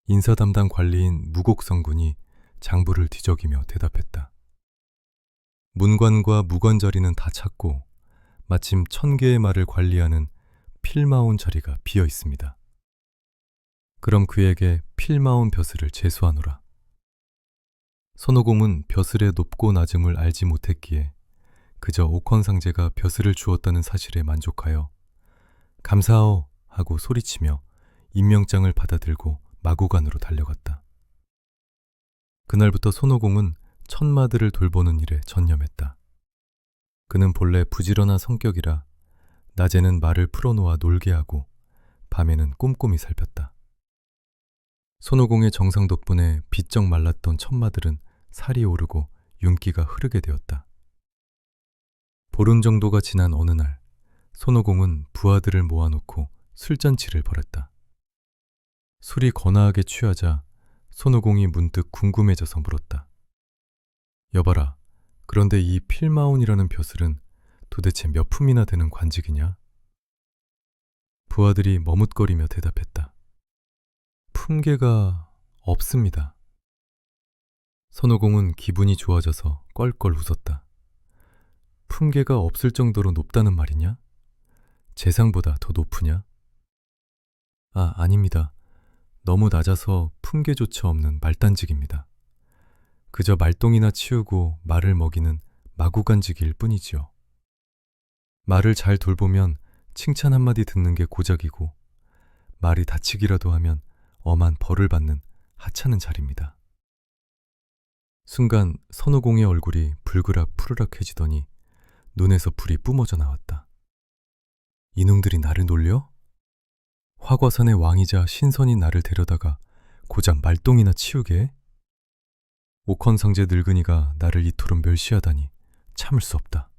인사 담당 관리인 무곡성군이 장부를 뒤적이며 대답했다. 문관과 무관 자리는 다 찼고 마침 1000개의 말을 관리하는 필마온 자리가 비어 있습니다. 그럼 그에게 필마온 벼슬을 제수하노라. 손오공은 벼슬의 높고 낮음을 알지 못했기에 그저 옥황상제가 벼슬을 주었다는 사실에 만족하여 감사하오 하고 소리치며 임명장을 받아들고 마구간으로 달려갔다. 그날부터 손오공은 천마들을 돌보는 일에 전념했다. 그는 본래 부지런한 성격이라 낮에는 말을 풀어놓아 놀게 하고 밤에는 꼼꼼히 살폈다. 손오공의 정성 덕분에 비쩍 말랐던 천마들은 살이 오르고 윤기가 흐르게 되었다. 보름 정도가 지난 어느 날 손오공은 부하들을 모아놓고 술잔치를 벌였다. 술이 거나하게 취하자 손오공이 문득 궁금해져서 물었다. 여봐라, 그런데 이 필마온이라는 벼슬은 도대체 몇 품이나 되는 관직이냐? 부하들이 머뭇거리며 대답했다. 품계가 없습니다. 손오공은 기분이 좋아져서 껄껄 웃었다. 품계가 없을 정도로 높다는 말이냐? 재상보다 더 높으냐? 아, 아닙니다. 너무 낮아서 품계조차 없는 말단직입니다. 그저 말똥이나 치우고 말을 먹이는 마구간직일 뿐이지요. 말을 잘 돌보면 칭찬 한마디 듣는 게 고작이고 말이 다치기라도 하면 엄한 벌을 받는 하찮은 자리입니다. 순간 손오공의 얼굴이 불그락 푸르락해지더니 눈에서 불이 뿜어져 나왔다. 이놈들이 나를 놀려? 화과산의 왕이자 신선이 나를 데려다가 고작 말똥이나 치우게 해? 옥황상제 늙은이가 나를 이토록 멸시하다니 참을 수 없다.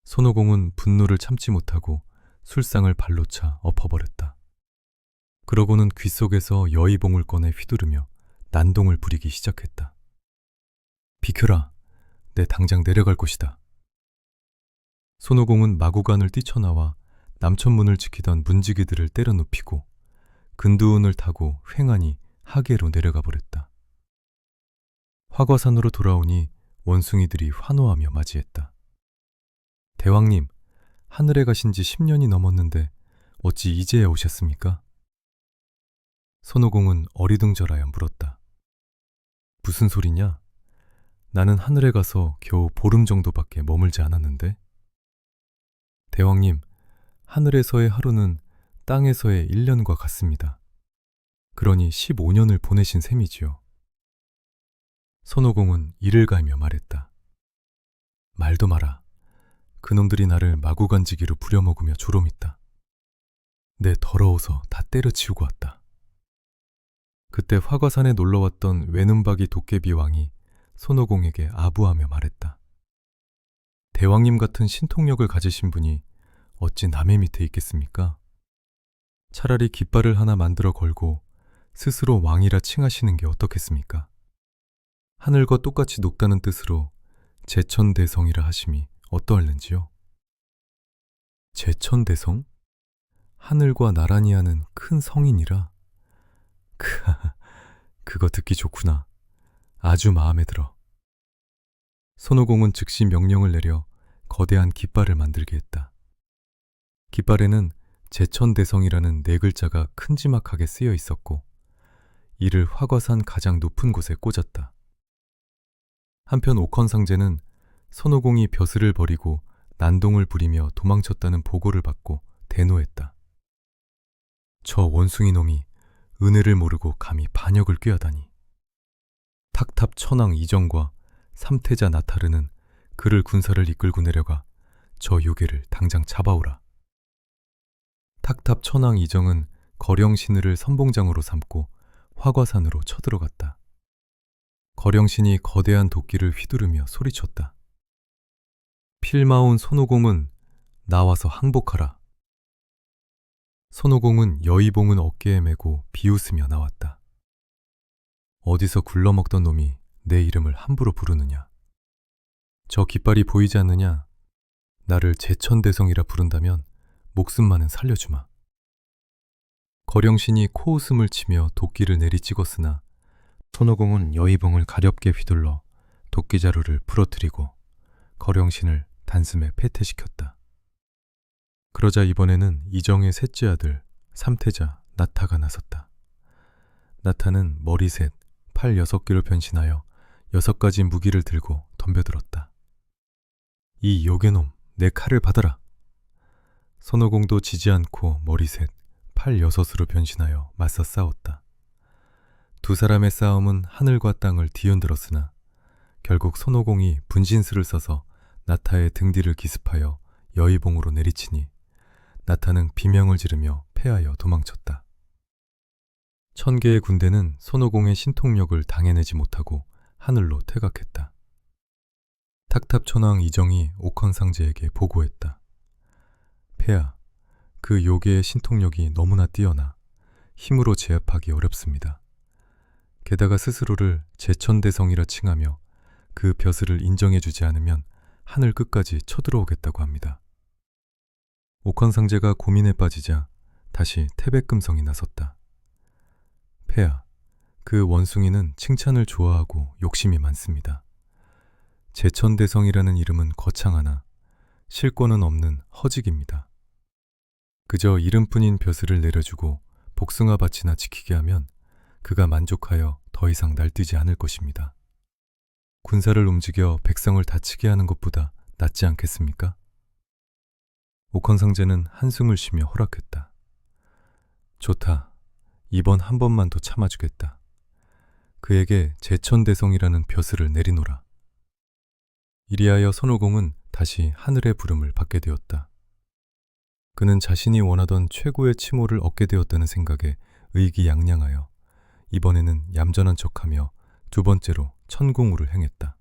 손오공은 분노를 참지 못하고 술상을 발로 차 엎어버렸다. 그러고는 귓속에서 여의봉을 꺼내 휘두르며 난동을 부리기 시작했다. 비켜라, 내 당장 내려갈 곳이다. 손오공은 마구간을 뛰쳐나와 남천문을 지키던 문지기들을 때려눕히고 근두운을 타고 횡하니 하계로 내려가 버렸다. 화과산으로 돌아오니 원숭이들이 환호하며 맞이했다. 대왕님, 하늘에 가신 지 10년이 넘었는데 어찌 이제야 오셨습니까? 손오공은 어리둥절하여 물었다. 무슨 소리냐? 나는 하늘에 가서 겨우 보름 정도밖에 머물지 않았는데? 대왕님, 하늘에서의 하루는 땅에서의 1년과 같습니다. 그러니 15년을 보내신 셈이지요. 손오공은 이를 갈며 말했다. 말도 마라. 그놈들이 나를 마구간지기로 부려먹으며 조롱했다. 내 더러워서 다 때려치우고 왔다. 그때 화과산에 놀러왔던 외눈박이 도깨비 왕이 손오공에게 아부하며 말했다. 대왕님 같은 신통력을 가지신 분이 어찌 남의 밑에 있겠습니까? 차라리 깃발을 하나 만들어 걸고 스스로 왕이라 칭하시는 게 어떻겠습니까? 하늘과 똑같이 높다는 뜻으로 제천대성이라 하심이 어떠할는지요? 제천대성? 하늘과 나란히 하는 큰 성이니라? 그거 듣기 좋구나. 아주 마음에 들어. 손오공은 즉시 명령을 내려 거대한 깃발을 만들게 했다. 깃발에는 제천대성이라는 4글자가 큼지막하게 쓰여 있었고 이를 화과산 가장 높은 곳에 꽂았다. 한편 옥헌상제는 손오공이 벼슬을 버리고 난동을 부리며 도망쳤다는 보고를 받고 대노했다. 저 원숭이 놈이 은혜를 모르고 감히 반역을 꾀하다니. 탁탑 천왕 이정과 삼태자 나타르는 그를 군사를 이끌고 내려가 저 요괴를 당장 잡아오라. 탁탑 천왕 이정은 거령신을 선봉장으로 삼고 화과산으로 쳐들어갔다. 거령신이 거대한 도끼를 휘두르며 소리쳤다. 필마온 손오공은 나와서 항복하라. 손오공은 여의봉은 어깨에 메고 비웃으며 나왔다. 어디서 굴러먹던 놈이 내 이름을 함부로 부르느냐. 저 깃발이 보이지 않느냐. 나를 제천대성이라 부른다면 목숨만은 살려주마. 거령신이 코웃음을 치며 도끼를 내리찍었으나 손오공은 여의봉을 가렵게 휘둘러 도끼자루를 부러뜨리고 거령신을 단숨에 패퇴시켰다. 그러자 이번에는 이정의 셋째 아들 삼태자 나타가 나섰다. 나타는 머리 셋, 팔 6개로 변신하여 6가지 무기를 들고 덤벼들었다. 이 요괴놈, 내 칼을 받아라. 손오공도 지지 않고 머리 셋, 팔 6으로 변신하여 맞서 싸웠다. 두 사람의 싸움은 하늘과 땅을 뒤흔들었으나 결국 손오공이 분신술을 써서 나타의 등 뒤를 기습하여 여의봉으로 내리치니 나타는 비명을 지르며 패하여 도망쳤다. 1000개의 군대는 손오공의 신통력을 당해내지 못하고 하늘로 퇴각했다. 탁탑천왕 이정이 옥헌상제에게 보고했다. 폐하, 그 요괴의 신통력이 너무나 뛰어나 힘으로 제압하기 어렵습니다. 게다가 스스로를 제천대성이라 칭하며 그 벼슬을 인정해주지 않으면 하늘 끝까지 쳐들어오겠다고 합니다. 옥헌상제가 고민에 빠지자 다시 태백금성이 나섰다. 폐하, 그 원숭이는 칭찬을 좋아하고 욕심이 많습니다. 제천대성이라는 이름은 거창하나 실권은 없는 허직입니다. 그저 이름뿐인 벼슬을 내려주고 복숭아밭이나 지키게 하면 그가 만족하여 더 이상 날뛰지 않을 것입니다. 군사를 움직여 백성을 다치게 하는 것보다 낫지 않겠습니까? 옥헌상제는 한숨을 쉬며 허락했다. 좋다. 이번 한 번만 더 참아주겠다. 그에게 제천대성이라는 벼슬을 내리노라. 이리하여 손오공은 다시 하늘의 부름을 받게 되었다. 그는 자신이 원하던 최고의 칭호를 얻게 되었다는 생각에 의기양양하여 이번에는 얌전한 척하며 두 번째로 천궁우를 행했다.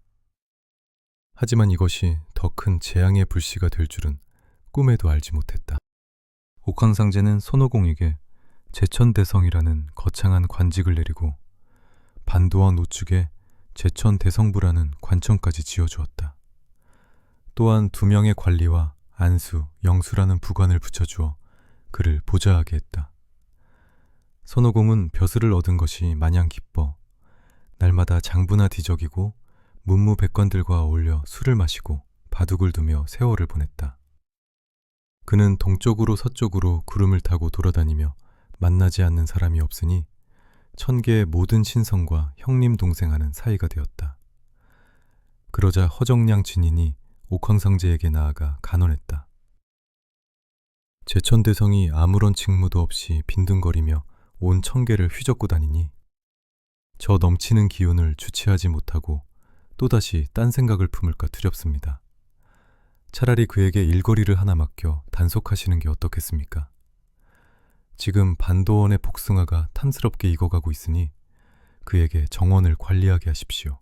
하지만 이것이 더 큰 재앙의 불씨가 될 줄은 꿈에도 알지 못했다. 옥헌상제는 손오공에게 제천대성이라는 거창한 관직을 내리고 반도원 우측에 제천대성부라는 관청까지 지어주었다. 또한 2명의 관리와 안수, 영수라는 부관을 붙여주어 그를 보좌하게 했다. 손오공은 벼슬을 얻은 것이 마냥 기뻐 날마다 장부나 뒤적이고 문무백관들과 어울려 술을 마시고 바둑을 두며 세월을 보냈다. 그는 동쪽으로 서쪽으로 구름을 타고 돌아다니며 만나지 않는 사람이 없으니 1000개의 모든 신성과 형님 동생하는 사이가 되었다. 그러자 허정량 진인이 옥헌상제에게 나아가 간언했다. 제천대성이 아무런 직무도 없이 빈둥거리며 온 1000개를 휘젓고 다니니 저 넘치는 기운을 주체하지 못하고 또다시 딴 생각을 품을까 두렵습니다. 차라리 그에게 일거리를 하나 맡겨 단속하시는 게 어떻겠습니까? 지금 반도원의 복숭아가 탐스럽게 익어가고 있으니 그에게 정원을 관리하게 하십시오.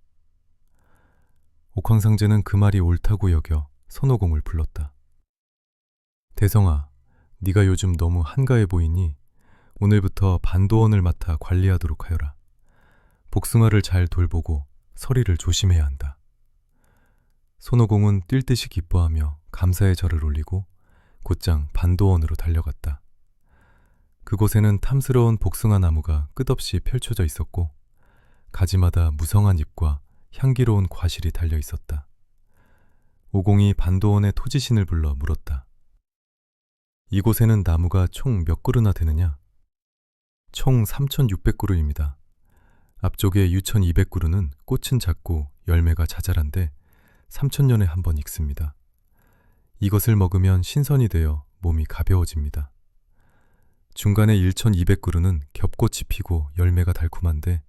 옥황상제는 그 말이 옳다고 여겨 손오공을 불렀다. 대성아, 네가 요즘 너무 한가해 보이니 오늘부터 반도원을 맡아 관리하도록 하여라. 복숭아를 잘 돌보고 서리를 조심해야 한다. 손오공은 뛸 듯이 기뻐하며 감사의 절을 올리고 곧장 반도원으로 달려갔다. 그곳에는 탐스러운 복숭아 나무가 끝없이 펼쳐져 있었고 가지마다 무성한 잎과 향기로운 과실이 달려 있었다. 오공이 반도원의 토지신을 불러 물었다. 이곳에는 나무가 총 몇 그루나 되느냐? 총 3600그루입니다. 앞쪽의 유천 200그루는 꽃은 작고 열매가 자잘한데 3,000년에 한 번 익습니다. 이것을 먹으면 신선이 되어 몸이 가벼워집니다. 중간의 1,200그루는 겹꽃이 피고 열매가 달콤한데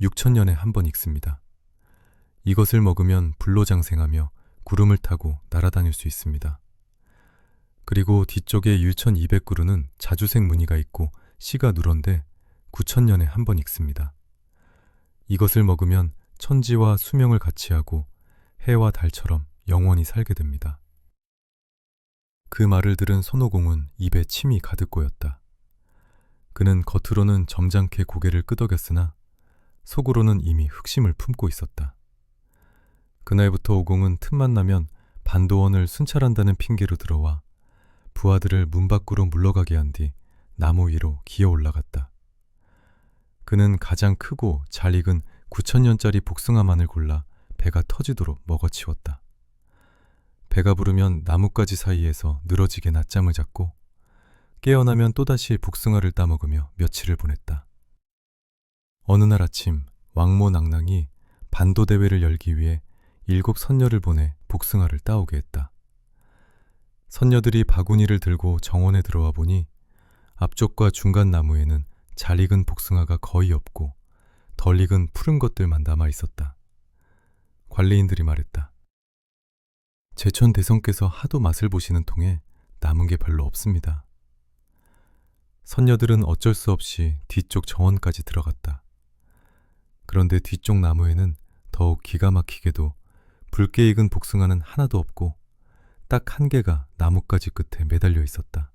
6,000년에 한 번 익습니다. 이것을 먹으면 불로장생하며 구름을 타고 날아다닐 수 있습니다. 그리고 뒤쪽의 1,200그루는 자주색 무늬가 있고 씨가 누런데 9,000년에 한 번 익습니다. 이것을 먹으면 천지와 수명을 같이 하고 해와 달처럼 영원히 살게 됩니다. 그 말을 들은 손오공은 입에 침이 가득 고였다. 그는 겉으로는 점잖게 고개를 끄덕였으나 속으로는 이미 흑심을 품고 있었다. 그날부터 오공은 틈만 나면 반도원을 순찰한다는 핑계로 들어와 부하들을 문 밖으로 물러가게 한 뒤 나무 위로 기어 올라갔다. 그는 가장 크고 잘 익은 9,000년짜리 복숭아만을 골라 배가 터지도록 먹어치웠다. 배가 부르면 나뭇가지 사이에서 늘어지게 낮잠을 잤고 깨어나면 또다시 복숭아를 따먹으며 며칠을 보냈다. 어느 날 아침 왕모낭낭이 반도 대회를 열기 위해 7 선녀를 보내 복숭아를 따오게 했다. 선녀들이 바구니를 들고 정원에 들어와 보니 앞쪽과 중간 나무에는 잘 익은 복숭아가 거의 없고 덜 익은 푸른 것들만 남아 있었다. 관리인들이 말했다. 제천 대성께서 하도 맛을 보시는 통에 남은 게 별로 없습니다. 선녀들은 어쩔 수 없이 뒤쪽 정원까지 들어갔다. 그런데 뒤쪽 나무에는 더욱 기가 막히게도 붉게 익은 복숭아는 하나도 없고 딱 한 개가 나뭇가지 끝에 매달려 있었다.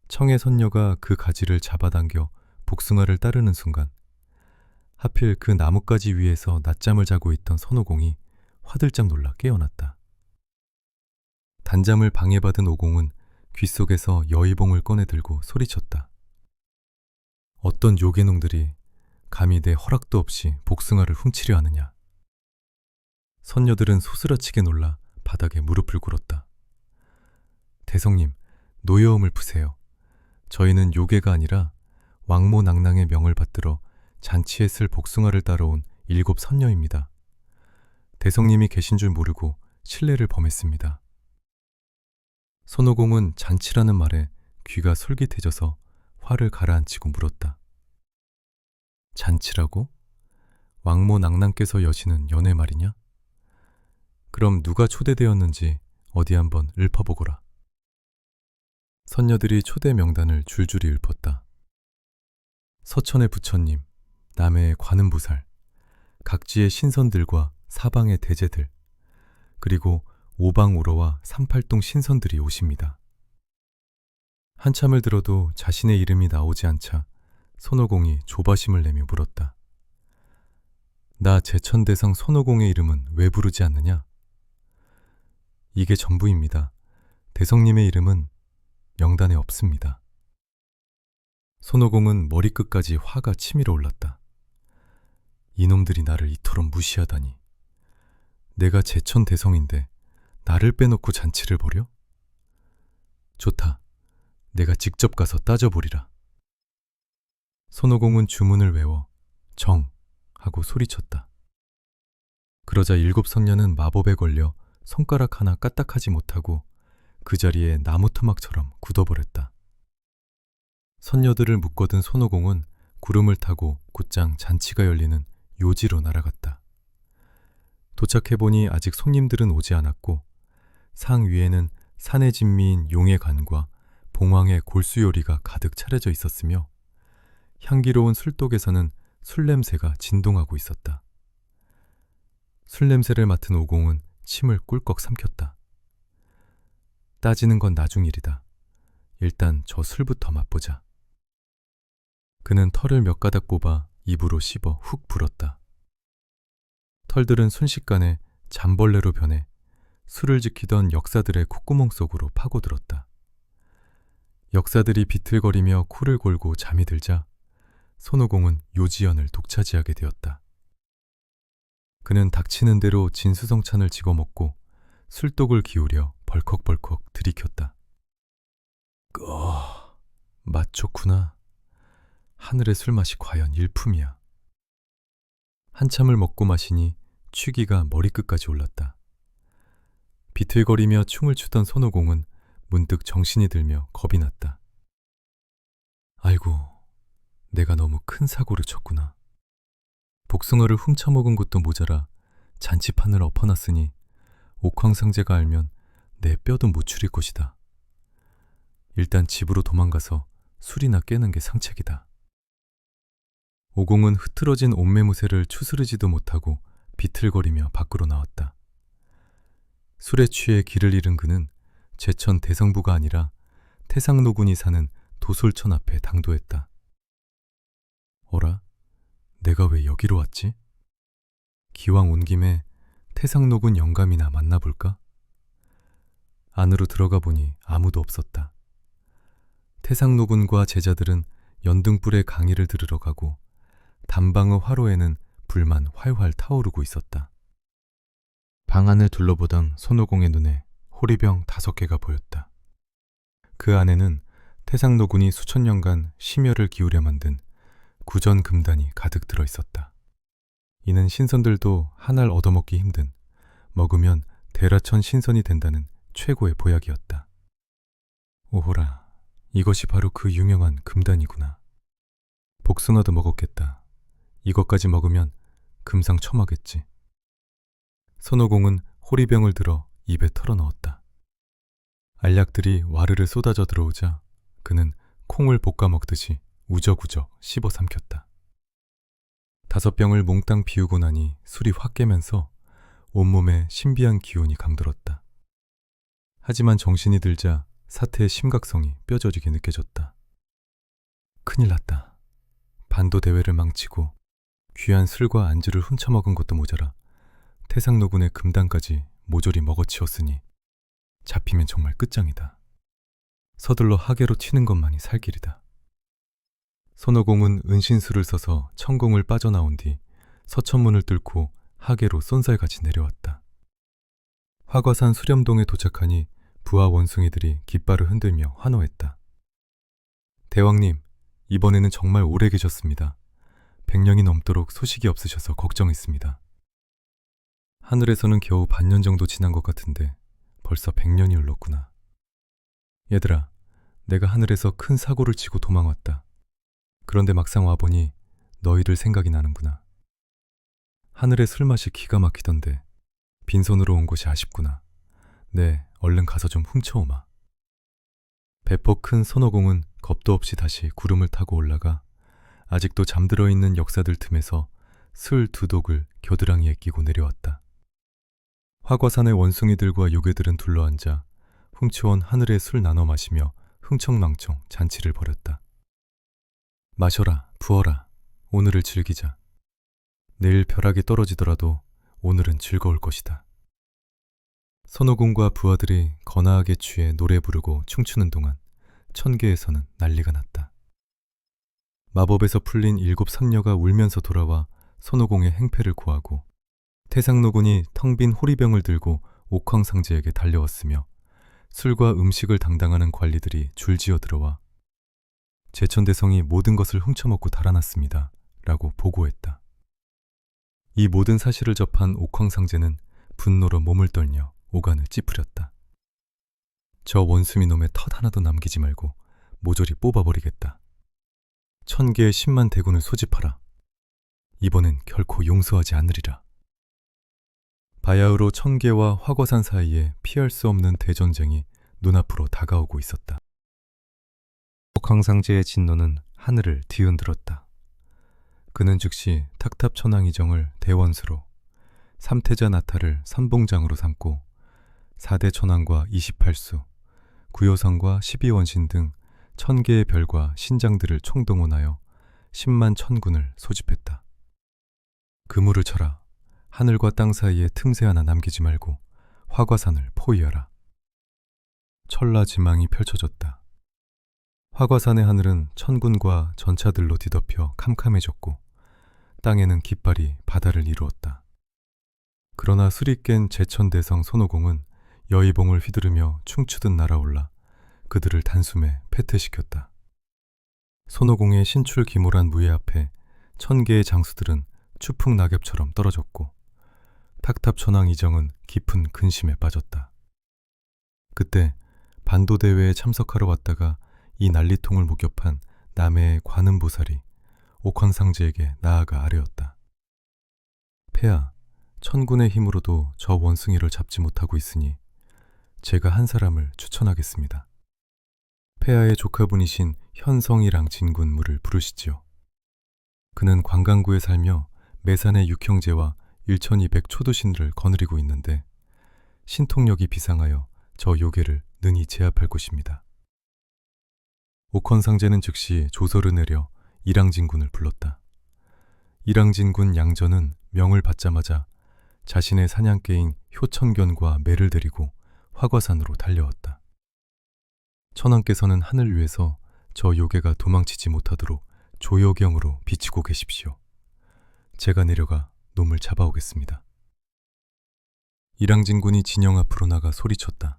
청의 선녀가 그 가지를 잡아당겨 복숭아를 따르는 순간 하필 그 나뭇가지 위에서 낮잠을 자고 있던 선오공이 화들짝 놀라 깨어났다. 단잠을 방해받은 오공은 귓속에서 여의봉을 꺼내 들고 소리쳤다. 어떤 요괴농들이 감히 내 허락도 없이 복숭아를 훔치려 하느냐. 선녀들은 소스라치게 놀라 바닥에 무릎을 꿇었다. 대성님, 노여움을 푸세요. 저희는 요괴가 아니라 왕모낭낭의 명을 받들어 잔치에 쓸 복숭아를 따라온 7 선녀입니다. 대성님이 계신 줄 모르고 신뢰를 범했습니다. 손오공은 잔치라는 말에 귀가 솔깃해져서 화를 가라앉히고 물었다. 잔치라고? 왕모낭낭께서 여시는 연애 말이냐? 그럼 누가 초대되었는지 어디 한번 읊어보거라. 선녀들이 초대 명단을 줄줄이 읊었다. 서천의 부처님, 남해의 관음보살, 각지의 신선들과 사방의 대제들, 그리고 오방오로와 삼팔동 신선들이 오십니다. 한참을 들어도 자신의 이름이 나오지 않자 손오공이 조바심을 내며 물었다. 나 제천대성 손오공의 이름은 왜 부르지 않느냐? 이게 전부입니다. 대성님의 이름은 명단에 없습니다. 손오공은 머리끝까지 화가 치밀어 올랐다. 이놈들이 나를 이토록 무시하다니. 내가 제천대성인데 나를 빼놓고 잔치를 벌여? 좋다. 내가 직접 가서 따져보리라. 손오공은 주문을 외워 정 하고 소리쳤다. 그러자 7 선녀는 마법에 걸려 손가락 하나 까딱하지 못하고 그 자리에 나무 토막처럼 굳어버렸다. 선녀들을 묶어둔 손오공은 구름을 타고 곧장 잔치가 열리는 요지로 날아갔다. 도착해보니 아직 손님들은 오지 않았고 상 위에는 산의 진미인 용의 간과 봉황의 골수요리가 가득 차려져 있었으며 향기로운 술독에서는 술냄새가 진동하고 있었다. 술냄새를 맡은 오공은 침을 꿀꺽 삼켰다. 따지는 건 나중 일이다. 일단 저 술부터 맛보자. 그는 털을 몇 가닥 뽑아 입으로 씹어 훅 불었다. 털들은 순식간에 잠벌레로 변해 술을 지키던 역사들의 콧구멍 속으로 파고들었다. 역사들이 비틀거리며 코를 골고 잠이 들자 손오공은 요지연을 독차지하게 되었다. 그는 닥치는 대로 진수성찬을 집어먹고 술독을 기울여 벌컥벌컥 들이켰다. 맛 좋구나. 하늘의 술맛이 과연 일품이야. 한참을 먹고 마시니 취기가 머리끝까지 올랐다. 비틀거리며 춤을 추던 손오공은 문득 정신이 들며 겁이 났다. 아이고, 내가 너무 큰 사고를 쳤구나. 복숭아를 훔쳐먹은 것도 모자라 잔치판을 엎어놨으니 옥황상제가 알면 내 뼈도 못 추릴 것이다. 일단 집으로 도망가서 술이나 깨는 게 상책이다. 오공은 흐트러진 옷매무새를 추스르지도 못하고 비틀거리며 밖으로 나왔다. 술에 취해 길을 잃은 그는 제천 대성부가 아니라 태상노군이 사는 도솔천 앞에 당도했다. 어라? 내가 왜 여기로 왔지? 기왕 온 김에 태상노군 영감이나 만나볼까? 안으로 들어가 보니 아무도 없었다. 태상노군과 제자들은 연등불에 강의를 들으러 가고 담방의 화로에는 불만 활활 타오르고 있었다. 방 안을 둘러보던 손오공의 눈에 호리병 5개가 보였다. 그 안에는 태상노군이 수천 년간 심혈을 기울여 만든 구전 금단이 가득 들어 있었다. 이는 신선들도 한 알 얻어먹기 힘든, 먹으면 대라천 신선이 된다는 최고의 보약이었다. 오호라, 이것이 바로 그 유명한 금단이구나. 복숭아도 먹었겠다. 이것까지 먹으면 금상첨화겠지. 손오공은 호리병을 들어 입에 털어넣었다. 알약들이 와르르 쏟아져 들어오자 그는 콩을 볶아 먹듯이 우적우적 씹어 삼켰다. 5병을 몽땅 비우고 나니 술이 확 깨면서 온몸에 신비한 기운이 감돌었다. 하지만 정신이 들자 사태의 심각성이 뼈저리게 느껴졌다. 큰일 났다. 반도 대회를 망치고 귀한 술과 안주를 훔쳐먹은 것도 모자라 태상노군의 금단까지 모조리 먹어치웠으니 잡히면 정말 끝장이다. 서둘러 하계로 튀는 것만이 살 길이다. 손오공은 은신술을 써서 천공을 빠져나온 뒤 서천문을 뚫고 하계로 쏜살같이 내려왔다. 화과산 수렴동에 도착하니 부하 원숭이들이 깃발을 흔들며 환호했다. 대왕님, 이번에는 정말 오래 계셨습니다. 100년이 넘도록 소식이 없으셔서 걱정했습니다. 하늘에서는 겨우 반년 정도 지난 것 같은데 벌써 100년이 흘렀구나. 얘들아, 내가 하늘에서 큰 사고를 치고 도망왔다. 그런데 막상 와보니 너희들 생각이 나는구나. 하늘의 술맛이 기가 막히던데 빈손으로 온 것이 아쉽구나. 네, 얼른 가서 좀 훔쳐오마. 배포 큰 손오공은 겁도 없이 다시 구름을 타고 올라가 아직도 잠들어 있는 역사들 틈에서 슬 2독을 겨드랑이에 끼고 내려왔다. 화과산의 원숭이들과 요괴들은 둘러앉아 훔쳐온 하늘의 술 나눠 마시며 흥청망청 잔치를 벌였다. 마셔라, 부어라. 오늘을 즐기자. 내일 벼락이 떨어지더라도 오늘은 즐거울 것이다. 손오공과 부하들이 거나하게 취해 노래 부르고 춤추는 동안 천계에서는 난리가 났다. 마법에서 풀린 7 선녀가 울면서 돌아와 손오공의 행패를 고하고 태상노군이 텅 빈 호리병을 들고 옥황상제에게 달려왔으며 술과 음식을 담당하는 관리들이 줄지어 들어와 제천대성이 모든 것을 훔쳐먹고 달아났습니다. 라고 보고했다. 이 모든 사실을 접한 옥황상제는 분노로 몸을 떨며 오간을 찌푸렸다. 저 원수미 놈의 털 하나도 남기지 말고 모조리 뽑아버리겠다. 1000개의 10만 대군을 소집하라. 이번엔 결코 용서하지 않으리라. 바야흐로 천계와 화과산 사이에 피할 수 없는 대전쟁이 눈앞으로 다가오고 있었다. 옥황상제의 진노는 하늘을 뒤흔들었다. 그는 즉시 탁탑천왕이정을 대원수로, 삼태자 나타를 선봉장으로 삼고 4대 천왕과 28수, 구효성과 12원신 등 1000개의 별과 신장들을 총동원하여 10만 천군을 소집했다. 그물을 쳐라. 하늘과 땅 사이에 틈새 하나 남기지 말고 화과산을 포위하라. 천라지망이 펼쳐졌다. 화과산의 하늘은 천군과 전차들로 뒤덮여 캄캄해졌고 땅에는 깃발이 바다를 이루었다. 그러나 술이 깬 제천대성 손오공은 여의봉을 휘두르며 춤추듯 날아올라 그들을 단숨에 패퇴시켰다. 손오공의 신출기몰한 무예 앞에 1000개의 장수들은 추풍 낙엽처럼 떨어졌고 탁탑천왕 이정은 깊은 근심에 빠졌다. 그때 반도 대회에 참석하러 왔다가 이 난리통을 목격한 남해의 관음보살이 옥황상제에게 나아가 아뢰었다. 폐하, 천군의 힘으로도 저 원숭이를 잡지 못하고 있으니 제가 한 사람을 추천하겠습니다. 폐하의 조카분이신 현성이랑 진군무를 부르시지요. 그는 관광구에 살며 매산의 육형제와 1200 초도신들을 거느리고 있는데 신통력이 비상하여 저 요괴를 능히 제압할 것입니다. 옥헌상제는 즉시 조서를 내려 이랑진군을 불렀다. 이랑진군 양전은 명을 받자마자 자신의 사냥개인 효천견과 매를 데리고 화과산으로 달려왔다. 천왕께서는 하늘 위에서 저 요괴가 도망치지 못하도록 조여경으로 비치고 계십시오. 제가 내려가 놈을 잡아오겠습니다. 이랑진군이 진영 앞으로 나가 소리쳤다.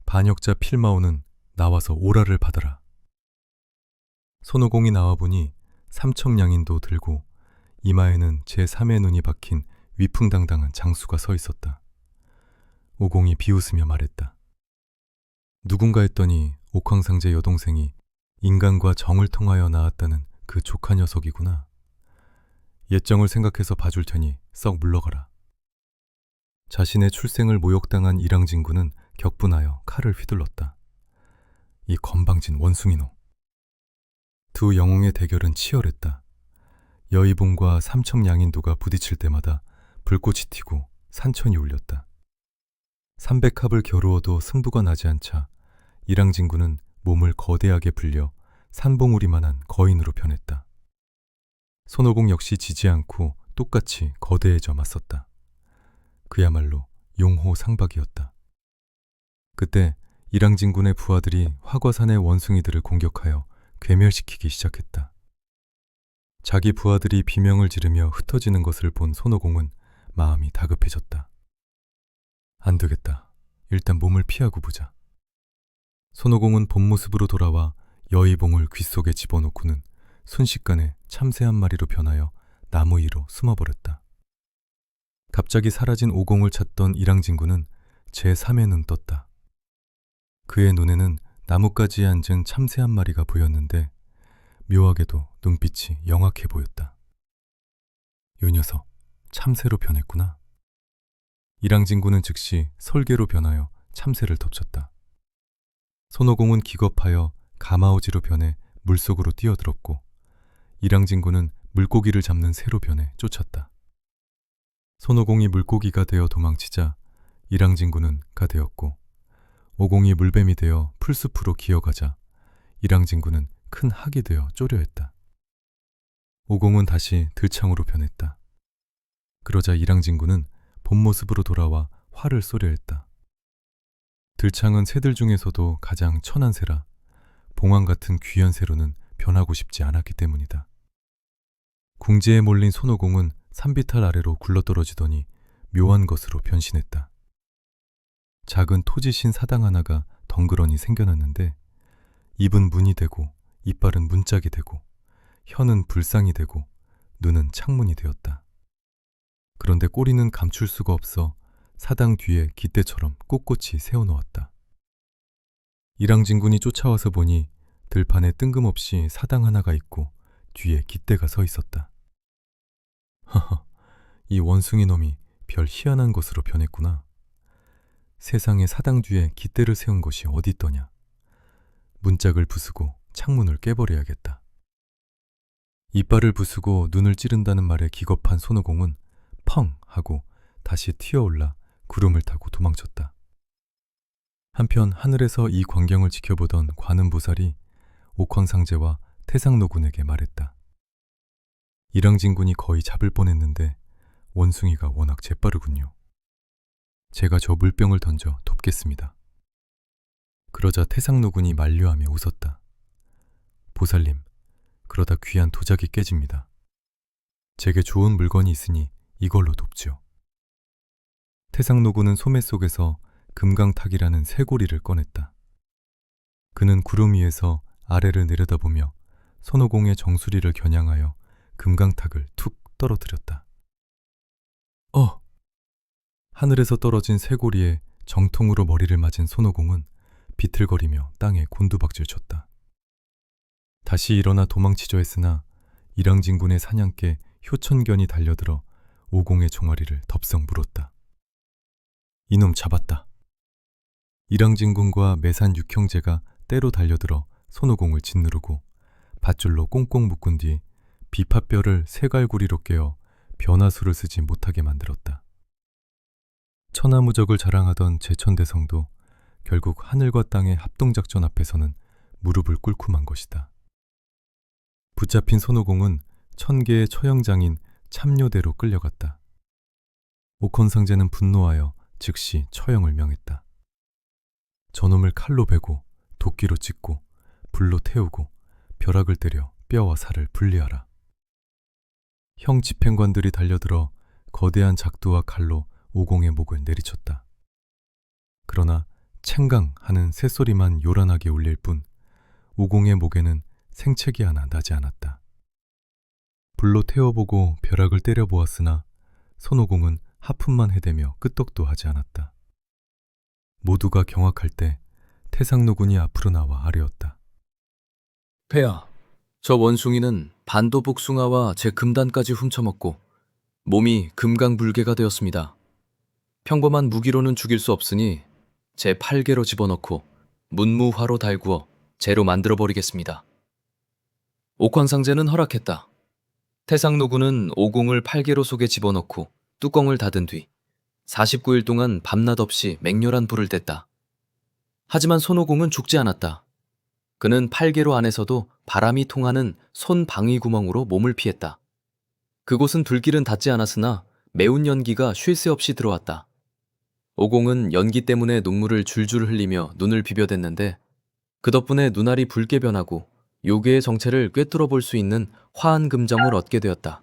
반역자 필마오는 나와서 오라를 받아라. 손오공이 나와보니 삼척량인도 들고 이마에는 제3의 눈이 박힌 위풍당당한 장수가 서 있었다. 오공이 비웃으며 말했다. 누군가 했더니 옥황상제 여동생이 인간과 정을 통하여 낳았다는 그 조카 녀석이구나. 옛정을 생각해서 봐줄 테니 썩 물러가라. 자신의 출생을 모욕당한 이랑진군은 격분하여 칼을 휘둘렀다. 이 건방진 원숭이노. 두 영웅의 대결은 치열했다. 여의봉과 삼척양인도가 부딪힐 때마다 불꽃이 튀고 산천이 울렸다. 300합을 겨루어도 승부가 나지 않자 이랑진군은 몸을 거대하게 불려 산봉우리만한 거인으로 변했다. 손오공 역시 지지 않고 똑같이 거대해져 맞섰다. 그야말로 용호상박이었다. 그때 이랑진군의 부하들이 화과산의 원숭이들을 공격하여 괴멸시키기 시작했다. 자기 부하들이 비명을 지르며 흩어지는 것을 본 손오공은 마음이 다급해졌다. 안 되겠다. 일단 몸을 피하고 보자. 손오공은 본 모습으로 돌아와 여의봉을 귓속에 집어넣고는 순식간에 참새 한 마리로 변하여 나무 위로 숨어버렸다. 갑자기 사라진 오공을 찾던 이랑진군은 제3의 눈 떴다. 그의 눈에는 나뭇가지에 앉은 참새 한 마리가 보였는데 묘하게도 눈빛이 영악해 보였다. 요 녀석, 참새로 변했구나. 이랑진군은 즉시 설계로 변하여 참새를 덮쳤다. 손오공은 기겁하여 가마오지로 변해 물속으로 뛰어들었고 이랑진군은 물고기를 잡는 새로 변해 쫓았다. 손오공이 물고기가 되어 도망치자 이랑진군은 가 되었고 오공이 물뱀이 되어 풀숲으로 기어가자 이랑진군은 큰 학이 되어 쪼려했다. 오공은 다시 들창으로 변했다. 그러자 이랑진군은 본 모습으로 돌아와 활을 쏘려 했다. 들창은 새들 중에서도 가장 천한 새라 봉황 같은 귀한 새로는 변하고 싶지 않았기 때문이다. 궁지에 몰린 손오공은 산비탈 아래로 굴러떨어지더니 묘한 것으로 변신했다. 작은 토지신 사당 하나가 덩그러니 생겨났는데 입은 문이 되고 이빨은 문짝이 되고 혀는 불상이 되고 눈은 창문이 되었다. 그런데 꼬리는 감출 수가 없어 사당 뒤에 깃대처럼 꼿꼿이 세워놓았다. 이랑진군이 쫓아와서 보니 들판에 뜬금없이 사당 하나가 있고 뒤에 깃대가 서 있었다. 허허, 이 원숭이 놈이 별 희한한 것으로 변했구나. 세상에 사당 뒤에 깃대를 세운 것이 어디 있더냐. 문짝을 부수고 창문을 깨버려야겠다. 이빨을 부수고 눈을 찌른다는 말에 기겁한 손오공은 펑 하고 다시 튀어올라 구름을 타고 도망쳤다. 한편 하늘에서 이 광경을 지켜보던 관음보살이 옥황상제와 태상노군에게 말했다. 이랑진군이 거의 잡을 뻔했는데 원숭이가 워낙 재빠르군요. 제가 저 물병을 던져 돕겠습니다. 그러자 태상노군이 만류하며 웃었다. 보살님, 그러다 귀한 도자기 깨집니다. 제게 좋은 물건이 있으니 이걸로 돕지요. 태상노군은 소매 속에서 금강탁이라는 쇠고리를 꺼냈다. 그는 구름 위에서 아래를 내려다보며 손오공의 정수리를 겨냥하여 금강탁을 툭 떨어뜨렸다. 하늘에서 떨어진 쇠고리에 정통으로 머리를 맞은 손오공은 비틀거리며 땅에 곤두박질 쳤다. 다시 일어나 도망치려 했으나 이랑진군의 사냥개 효천견이 달려들어 오공의 종아리를 덥석 물었다. 이놈 잡았다. 이랑진군과 매산 육형제가 때로 달려들어 손오공을 짓누르고 밧줄로 꽁꽁 묶은 뒤 비팥뼈를 세갈구리로 꿰어 변화수를 쓰지 못하게 만들었다. 천하무적을 자랑하던 제천대성도 결국 하늘과 땅의 합동작전 앞에서는 무릎을 꿇고 만 것이다. 붙잡힌 손오공은 1000개의 처형장인 참료대로 끌려갔다. 옥헌상제는 분노하여 즉시 처형을 명했다. 저놈을 칼로 베고 도끼로 찢고 불로 태우고 벼락을 때려 뼈와 살을 분리하라. 형 집행관들이 달려들어 거대한 작두와 칼로 오공의 목을 내리쳤다. 그러나 챙강 하는 새소리만 요란하게 울릴 뿐 오공의 목에는 생채기 하나 나지 않았다. 불로 태워보고 벼락을 때려보았으나 손오공은 하품만 해대며 끄떡도 하지 않았다. 모두가 경악할 때 태상노군이 앞으로 나와 아뢰었다. 폐하, 저 원숭이는 반도복숭아와 제 금단까지 훔쳐먹고 몸이 금강불개가 되었습니다. 평범한 무기로는 죽일 수 없으니 제 팔개로 집어넣고 문무화로 달구어 재로 만들어버리겠습니다. 옥황상제는 허락했다. 태상노군은 오공을 팔개로 속에 집어넣고 뚜껑을 닫은 뒤 49일 동안 밤낮 없이 맹렬한 불을 뗐다. 하지만 손오공은 죽지 않았다. 그는 팔개로 안에서도 바람이 통하는 손 방위 구멍으로 몸을 피했다. 그곳은 불길은 닿지 않았으나 매운 연기가 쉴 새 없이 들어왔다. 오공은 연기 때문에 눈물을 줄줄 흘리며 눈을 비벼댔는데 그 덕분에 눈알이 붉게 변하고 요괴의 정체를 꿰뚫어 볼 수 있는 화한 금정을 얻게 되었다.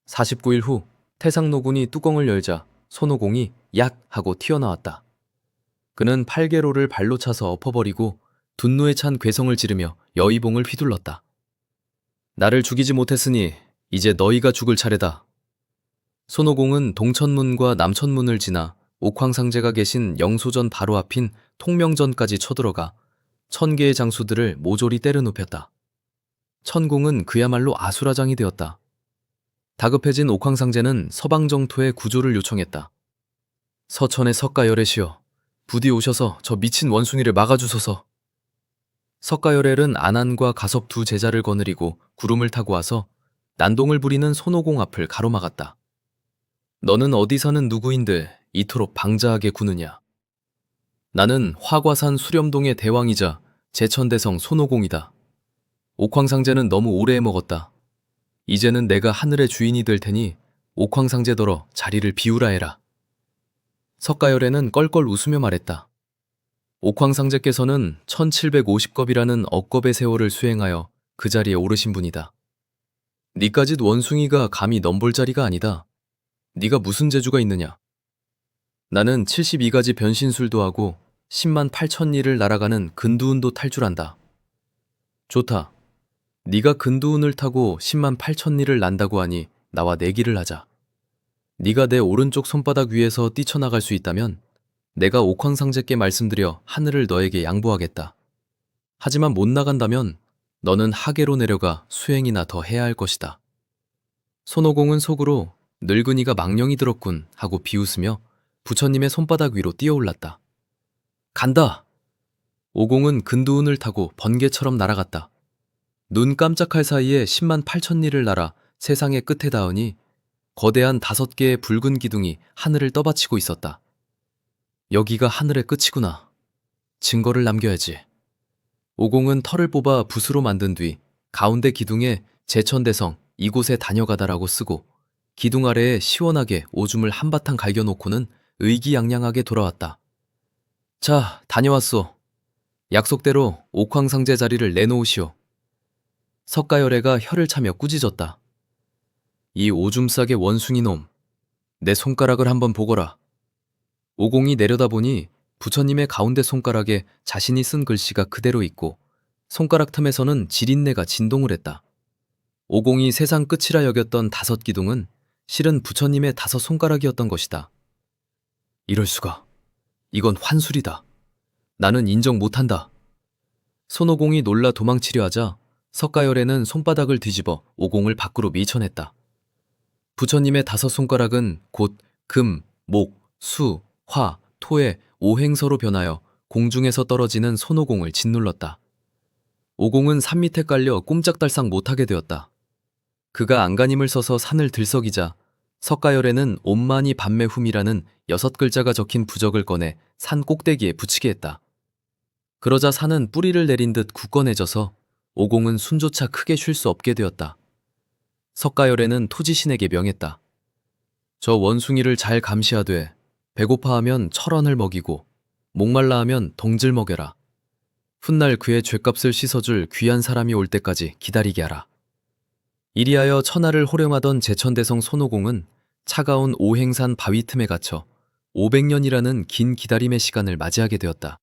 49일 후 태상노군이 뚜껑을 열자 손오공이 약 하고 튀어나왔다. 그는 팔개로를 발로 차서 엎어버리고 분노에 찬 괴성을 지르며 여의봉을 휘둘렀다. 나를 죽이지 못했으니 이제 너희가 죽을 차례다. 손오공은 동천문과 남천문을 지나 옥황상제가 계신 영소전 바로 앞인 통명전까지 쳐들어가 1000개의 장수들을 모조리 때려눕혔다. 천공은 그야말로 아수라장이 되었다. 다급해진 옥황상제는 서방정토에 구조를 요청했다. 서천의 석가열애시여, 부디 오셔서 저 미친 원숭이를 막아주소서. 석가열애는 안한과 가섭 두 제자를 거느리고 구름을 타고 와서 난동을 부리는 손오공 앞을 가로막았다. 너는 어디 사는 누구인데 이토록 방자하게 구느냐. 나는 화과산 수렴동의 대왕이자 제천대성 손오공이다. 옥황상제는 너무 오래 해먹었다. 이제는 내가 하늘의 주인이 될 테니 옥황상제더러 자리를 비우라 해라. 석가열애는 껄껄 웃으며 말했다. 옥황상제께서는 1750겁이라는 억겁의 세월을 수행하여 그 자리에 오르신 분이다. 니까짓 원숭이가 감히 넘볼 자리가 아니다. 네가 무슨 재주가 있느냐. 나는 72가지 변신술도 하고 10만 8천 리를 날아가는 근두운도 탈 줄 안다. 좋다. 네가 근두운을 타고 10만 8천 리를 난다고 하니 나와 내기를 하자. 네가 내 오른쪽 손바닥 위에서 뛰쳐나갈 수 있다면 내가 옥황상제께 말씀드려 하늘을 너에게 양보하겠다. 하지만 못 나간다면 너는 하계로 내려가 수행이나 더 해야 할 것이다. 손오공은 속으로 늙은이가 망령이 들었군 하고 비웃으며 부처님의 손바닥 위로 뛰어올랐다. 간다! 오공은 근두운을 타고 번개처럼 날아갔다. 눈 깜짝할 사이에 10만 8천 리를 날아 세상의 끝에 닿으니 거대한 5개의 붉은 기둥이 하늘을 떠받치고 있었다. 여기가 하늘의 끝이구나. 증거를 남겨야지. 오공은 털을 뽑아 붓으로 만든 뒤 가운데 기둥에 제천대성 이곳에 다녀가다라고 쓰고 기둥 아래에 시원하게 오줌을 한바탕 갈겨놓고는 의기양양하게 돌아왔다. 자, 다녀왔소. 약속대로 옥황상제 자리를 내놓으시오. 석가열애가 혀를 차며 꾸짖었다. 이 오줌 싸게 원숭이 놈, 내 손가락을 한번 보거라. 오공이 내려다보니 부처님의 가운데 손가락에 자신이 쓴 글씨가 그대로 있고 손가락 틈에서는 지린내가 진동을 했다. 오공이 세상 끝이라 여겼던 5기둥은 실은 부처님의 5손가락이었던 것이다. 이럴 수가. 이건 환술이다. 나는 인정 못한다. 손오공이 놀라 도망치려 하자 석가열애는 손바닥을 뒤집어 오공을 밖으로 밀쳐냈다. 부처님의 5손가락은 곧 금, 목, 수, 화, 토의 오행서로 변하여 공중에서 떨어지는 손오공을 짓눌렀다. 오공은 산 밑에 깔려 꼼짝달싹 못하게 되었다. 그가 안간힘을 써서 산을 들썩이자 석가열애는 옴마니 밤매훔이라는 6글자가 적힌 부적을 꺼내 산 꼭대기에 붙이게 했다. 그러자 산은 뿌리를 내린 듯 굳건해져서 오공은 숨조차 크게 쉴 수 없게 되었다. 석가열애는 토지신에게 명했다. 저 원숭이를 잘 감시하되 배고파하면 철원을 먹이고 목말라 하면 덩질 먹여라. 훗날 그의 죗값을 씻어줄 귀한 사람이 올 때까지 기다리게 하라. 이리하여 천하를 호령하던 제천대성 손오공은 차가운 오행산 바위 틈에 갇혀 500년이라는 긴 기다림의 시간을 맞이하게 되었다.